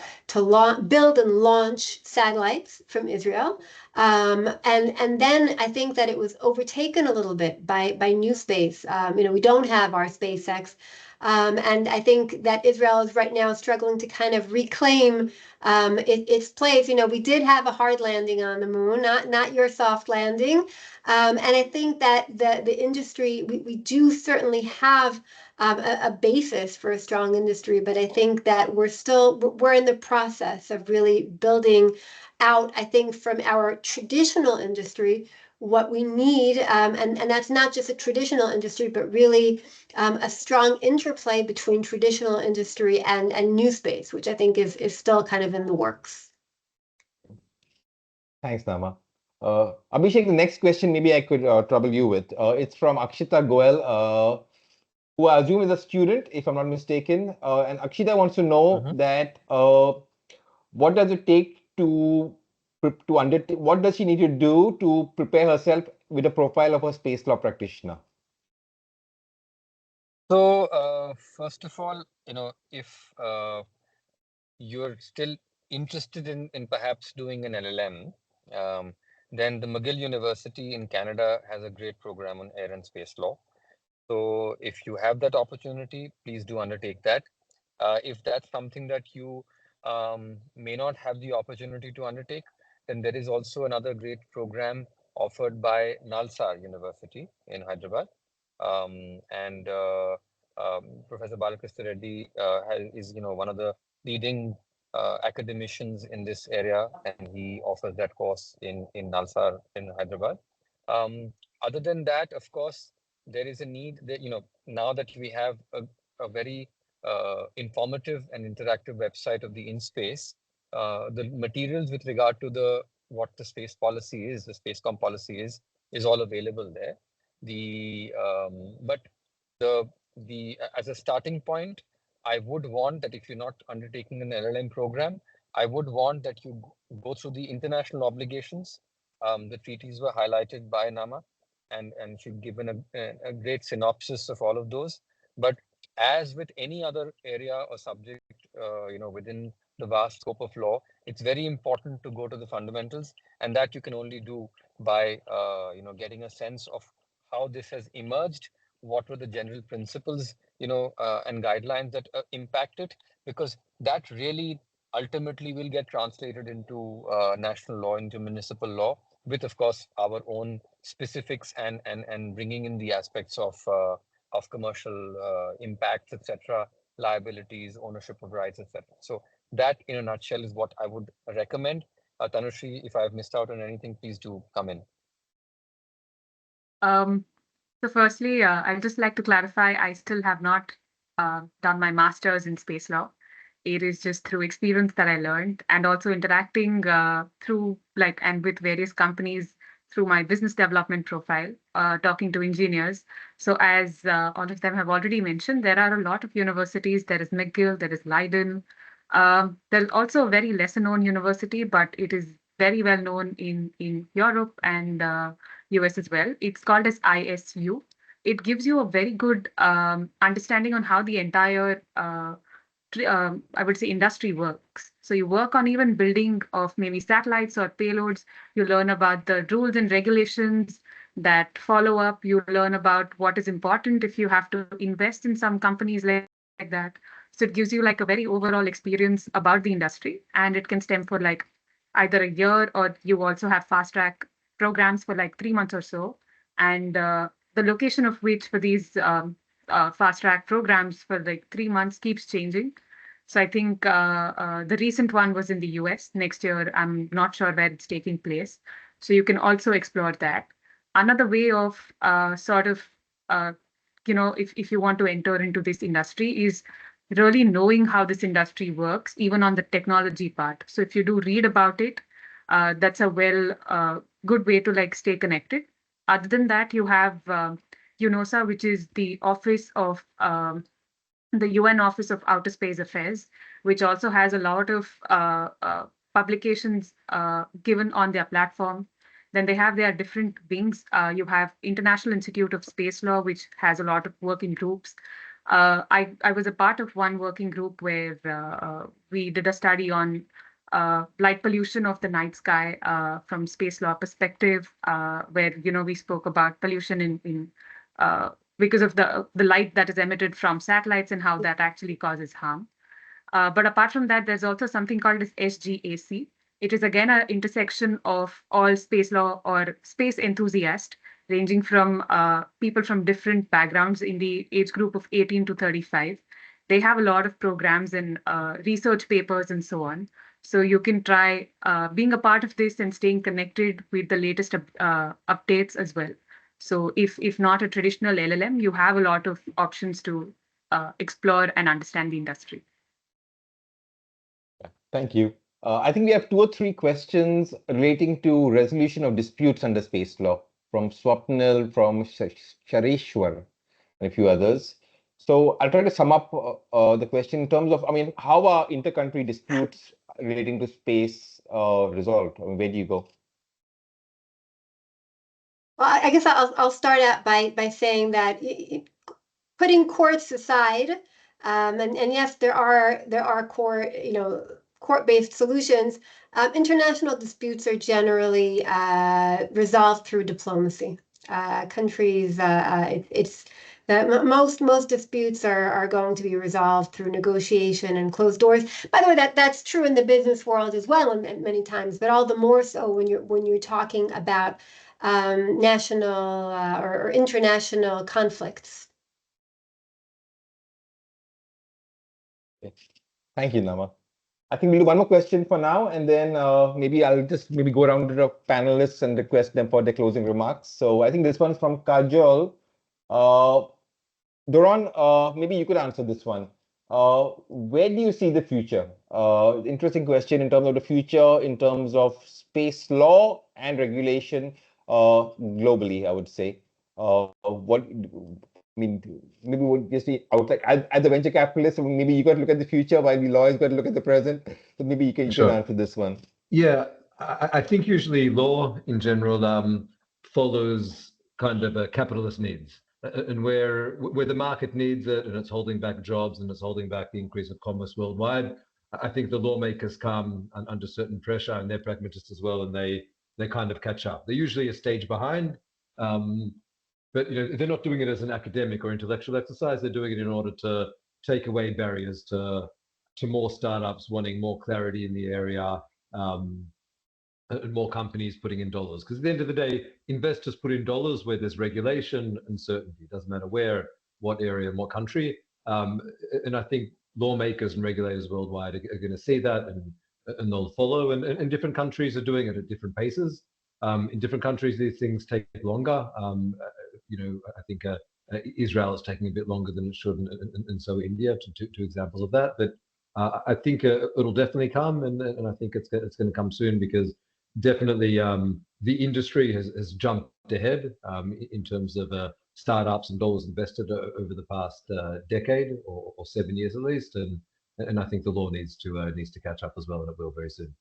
build and launch satellites from Israel. And then I think that it was overtaken a little bit by new space. We don't have our SpaceX. And I think that Israel is right now struggling to kind of reclaim its place. We did have a hard landing on the moon, not your soft landing. And I think that the industry, we do certainly have a basis for a strong industry, but I think that we're in the process of really building out, I think, from our traditional industry, what we need, and that's not just a traditional industry, but really a strong interplay between traditional industry and new space, which I think is still kind of in the works. Thanks, Nama. Abhishek, the next question maybe I could trouble you with. It's from Akshita Goel, who I assume is a student, if I'm not mistaken. And Akshita wants to know that what does it take what does she need to do to prepare herself with a profile of a space law practitioner? So first of all, if you're still interested in perhaps doing an LLM, then the McGill University in Canada has a great program on air and space law. So if you have that opportunity, please do undertake that. If that's something that you may not have the opportunity to undertake, then there is also another great program offered by Nalsar University in Hyderabad. And Professor Balakrishna Reddy is, one of the leading academicians in this area, and he offers that course in Nalsar in Hyderabad. Other than that, of course, there is a need that, now that we have a very informative and interactive website of the InSpace, the materials with regard to what the space policy is, the Spacecom policy is all available there. But as a starting point, I would want that if you're not undertaking an LLM program, I would want that you go through the international obligations. The treaties were highlighted by Nama, and she'd given a great synopsis of all of those. But as with any other area or subject, within the vast scope of law, it's very important to go to the fundamentals, and that you can only do by, getting a sense of how this has emerged, what were the general principles, and guidelines that impact it, because that really ultimately will get translated into national law, into municipal law, with, of course, our own specifics and bringing in the aspects of commercial impacts, etc., liabilities, ownership of rights, etc. So that, in a nutshell, is what I would recommend. Tanushree, if I've missed out on anything, please do come in. So firstly, I'd just like to clarify, I still have not done my master's in space law. It is just through experience that I learned, and also interacting through and with various companies through my business development profile, talking to engineers. So as all of them have already mentioned, there are a lot of universities. There is McGill, there is Leiden. There's also a very lesser known university, but it is very well known in Europe and US as well. It's called as ISU. It gives you a very good understanding on how the entire I would say industry works. So you work on even building of maybe satellites or payloads. You learn about the rules and regulations that follow up. You learn about what is important if you have to invest in some companies like that. So it gives you like a very overall experience about the industry, and it can stem for like either a year, or you also have fast track programs for like 3 months or so. And the location of which for these fast track programs for like 3 months keeps changing. So I think the recent one was in the US. Next year, I'm not sure where it's taking place. So you can also explore that. Another way of sort of, if you want to enter into this industry is really knowing how this industry works, even on the technology part. So if you do read about it, that's a good way to like stay connected. Other than that, you have UNOSA, which is the office of the UN Office of Outer Space Affairs, which also has a lot of publications given on their platform. Then they have their different wings. You have International Institute of Space Law, which has a lot of working groups. I was a part of one working group where we did a study on light pollution of the night sky from space law perspective, where we spoke about pollution in because of the light that is emitted from satellites and how that actually causes harm. But apart from that, there's also something called as SGAC. It is again an intersection of all space law or space enthusiasts, ranging from people from different backgrounds in the age group of 18 to 35. They have a lot of programs and research papers and so on. So you can try being a part of this and staying connected with the latest updates as well. So if not a traditional LLM, you have a lot of options to explore and understand the industry. Thank you. I think we have 2 or 3 questions relating to resolution of disputes under space law from Swapnil, from Shareshwar, and a few others. So I'll try to sum up the question in terms of, how are intercountry disputes relating to space resolved? Where do you go? Well, I guess I'll start out by saying that putting courts aside, and yes, there are court-based solutions. International disputes are generally resolved through diplomacy. Countries, it's Most disputes are going to be resolved through negotiation and closed doors. By the way, that's true in the business world as well, and many times, but all the more so when you're talking about national or international conflicts. Thank you, Nama. I think we'll do one more question for now, and then maybe I'll just go around to the panelists and request them for their closing remarks. So I think this one's from Kajol. Doron, maybe you could answer this one. Where do you see the future? Interesting question in terms of the future, in terms of space law and regulation globally, I would say. What I mean, maybe we'll just be out like as a venture capitalist, maybe you got to look at the future while the lawyers got to look at the present. So maybe you can Sure. answer this one. Yeah, I think usually law in general follows kind of a capitalist needs, and where the market needs it and it's holding back jobs and it's holding back the increase of commerce worldwide. I think the lawmakers come under certain pressure, and they're pragmatists as well, and they kind of catch up. They're usually a stage behind, but they're not doing it as an academic or intellectual exercise. They're doing it in order to take away barriers to more startups wanting more clarity in the area. And more companies putting in dollars, because at the end of the day, investors put in dollars where there's regulation and certainty. It doesn't matter where, what area, and what country. And I think lawmakers and regulators worldwide are going to see that, and they'll follow. And different countries are doing it at different paces. In different countries, these things take longer. I think Israel is taking a bit longer than it should, and so India, two examples of that. But I think it'll definitely come, and I think it's going to come soon, because definitely the industry has jumped ahead in terms of startups and dollars invested over the past decade or 7 years at least, and I think the law needs to catch up as well, and it will very soon.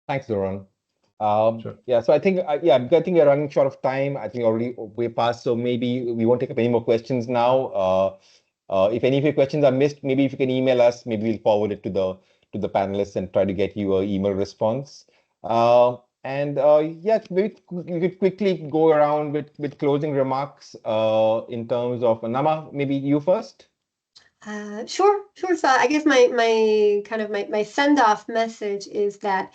Thanks, Doron. Sure. Yeah, so I think I think we're running short of time. I think already way past, so maybe we won't take up any more questions now. If any of your questions are missed, maybe if you can email us, maybe we'll forward it to the panelists and try to get you an email response. Yeah, maybe you could quickly go around with closing remarks in terms of Nama, maybe you first. Sure. So I guess my send-off message is that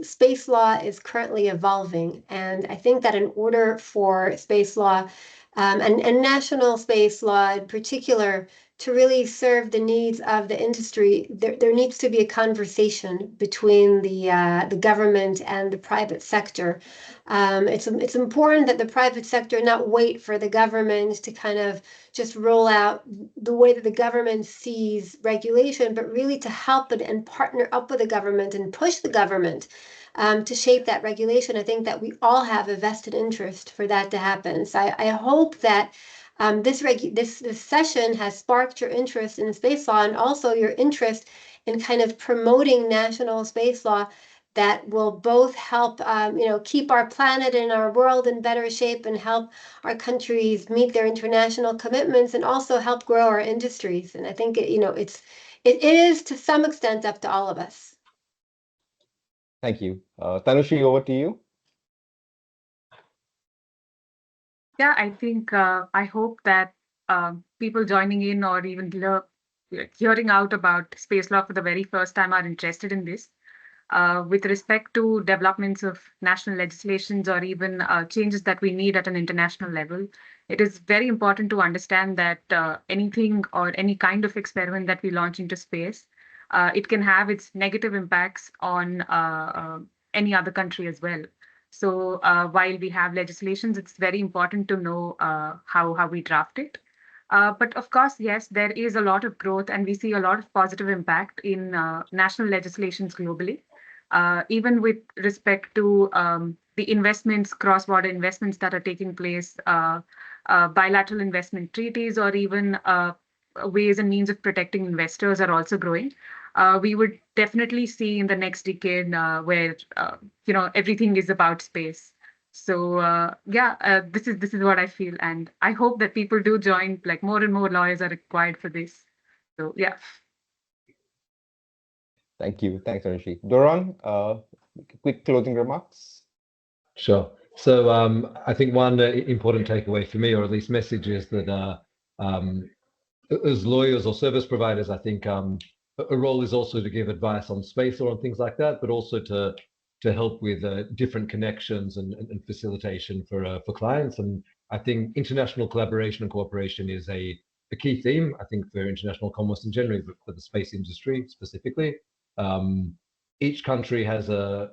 space law is currently evolving, and I think that in order for space law and national space law in particular to really serve the needs of the industry, there needs to be a conversation between the government and the private sector. It's important that the private sector not wait for the government to kind of just roll out the way that the government sees regulation, but really to help it and partner up with the government and push the government to shape that regulation. I think that we all have a vested interest for that to happen. So I hope that this session has sparked your interest in space law, and also your interest in kind of promoting national space law that will both help keep our planet and our world in better shape, and help our countries meet their international commitments, and also help grow our industries. And I think it is to some extent up to all of us. Thank you. Tanushree, over to you. Yeah, I think I hope that people joining in, or even hearing out about space law for the very first time, are interested in this. With respect to developments of national legislations, or even changes that we need at an international level, it is very important to understand that anything or any kind of experiment that we launch into space, it can have its negative impacts on any other country as well. So while we have legislations, it's very important to know how we draft it. But of course, yes, there is a lot of growth, and we see a lot of positive impact in national legislations globally. Even with respect to the investments, cross-border investments that are taking place, bilateral investment treaties, or even ways and means of protecting investors are also growing. We would definitely see in the next decade where everything is about space. So this is what I feel, and I hope that people do join. Like, more and more lawyers are required for this. So yeah. Thank you. Thanks, Tanushree. Doron, quick closing remarks. Sure. So I think one important takeaway for me, or at least message, is that as lawyers or service providers, I think a role is also to give advice on space or on things like that, but also to help with different connections and facilitation for clients. And I think international collaboration and cooperation is a key theme, I think, for international commerce and generally for the space industry specifically. Each country has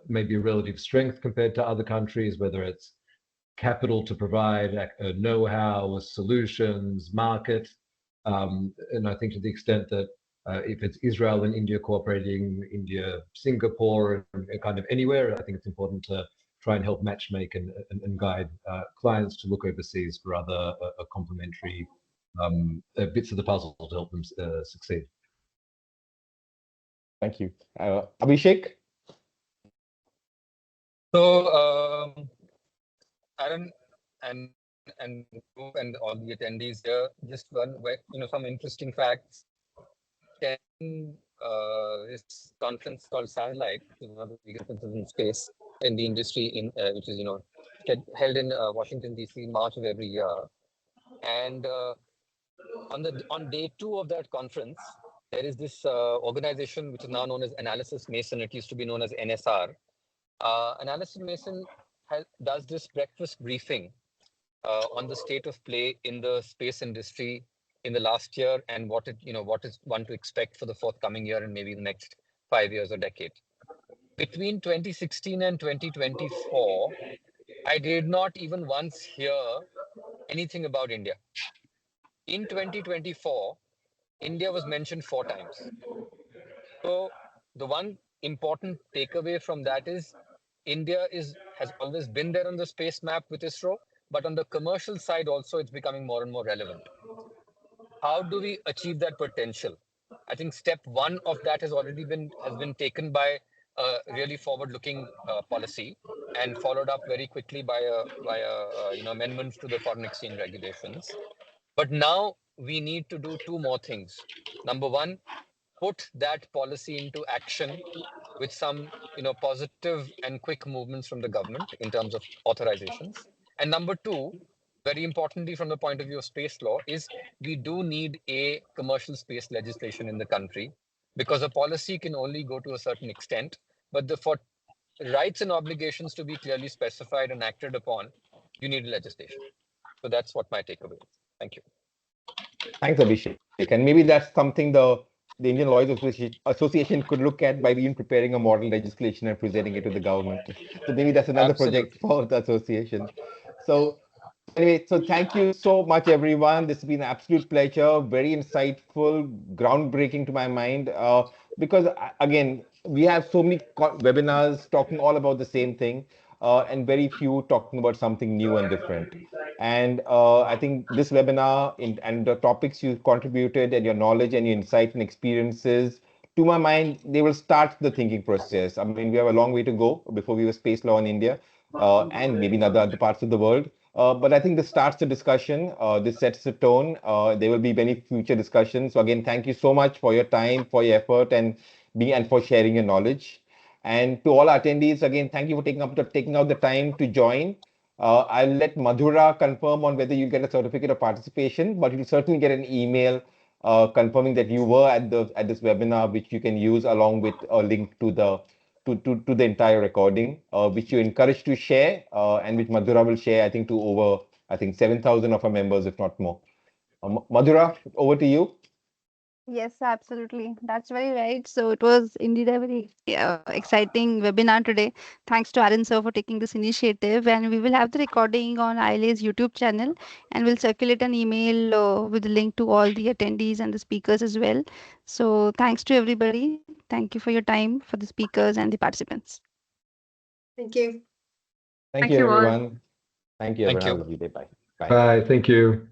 maybe a relative strength compared to other countries, whether it's capital to provide, know-how, solutions, market. And I think to the extent that if it's Israel and India cooperating, India, Singapore, and kind of anywhere, I think it's important to try and help matchmake and guide clients to look overseas for other complementary bits of the puzzle to help them succeed. Thank you. Abhishek? So, Aaron and all the attendees here, just some interesting facts. This conference called Satellite, which is one of the biggest conferences in space in the industry, which is held in Washington D.C. in March of every year. And on day 2 of that conference, there is this organization which is now known as Analysys Mason. It used to be known as NSR. Analysys Mason does this breakfast briefing on the state of play in the space industry in the last year and what is one to expect for the forthcoming year and maybe the next 5 years or decade. Between 2016 and 2024, I did not even once hear anything about India. In 2024, India was mentioned 4 times. So the one important takeaway from that is India has always been there on the space map with ISRO, but on the commercial side also it's becoming more and more relevant. How do we achieve that potential? I think step 1 of that has been taken by a really forward-looking policy and followed up very quickly by amendments to the foreign exchange regulations. But now we need to do 2 more things. Number 1, put that policy into action with some positive and quick movements from the government in terms of authorizations. And number 2, very importantly from the point of view of space law, is we do need a commercial space legislation in the country, because a policy can only go to a certain extent, but for rights and obligations to be clearly specified and acted upon, you need legislation. So that's what my takeaway is. Thank you. Thanks, Abhishek. And maybe that's something the Indian Lawyers Association could look at by even preparing a model legislation and presenting it to the government. So maybe that's another project for the association. So anyway, so thank you so much, everyone. This has been an absolute pleasure, very insightful, groundbreaking to my mind. Because again, we have so many webinars talking all about the same thing, and very few talking about something new and different. And I think this webinar and the topics you contributed and your knowledge and your insight and experiences, to my mind, they will start the thinking process. I mean, we have a long way to go before we have space law in India and maybe in other parts of the world. But I think this starts the discussion. This sets the tone. There will be many future discussions. So again, thank you so much for your time, for your effort, and for sharing your knowledge. And to all attendees, again, thank you for taking out the time to join. I'll let Madhura confirm on whether you get a certificate of participation, but you'll certainly get an email confirming that you were at this webinar, which you can use along with a link to the entire recording, which you encourage to share, and which Madhura will share, I think, to over 7,000 of our members, if not more. Madhura, over to you. Yes, absolutely. That's very right. So it was indeed a very exciting webinar today. Thanks to Aaron sir for taking this initiative. And we will have the recording on ILA's YouTube channel, and we'll circulate an email with the link to all the attendees and the speakers as well. So thanks to everybody. Thank you for your time, for the speakers and the participants. Thank you. Thank you, all. everyone. Thank you, everyone. Thank you. Have a lovely day. Bye. Bye. Thank you.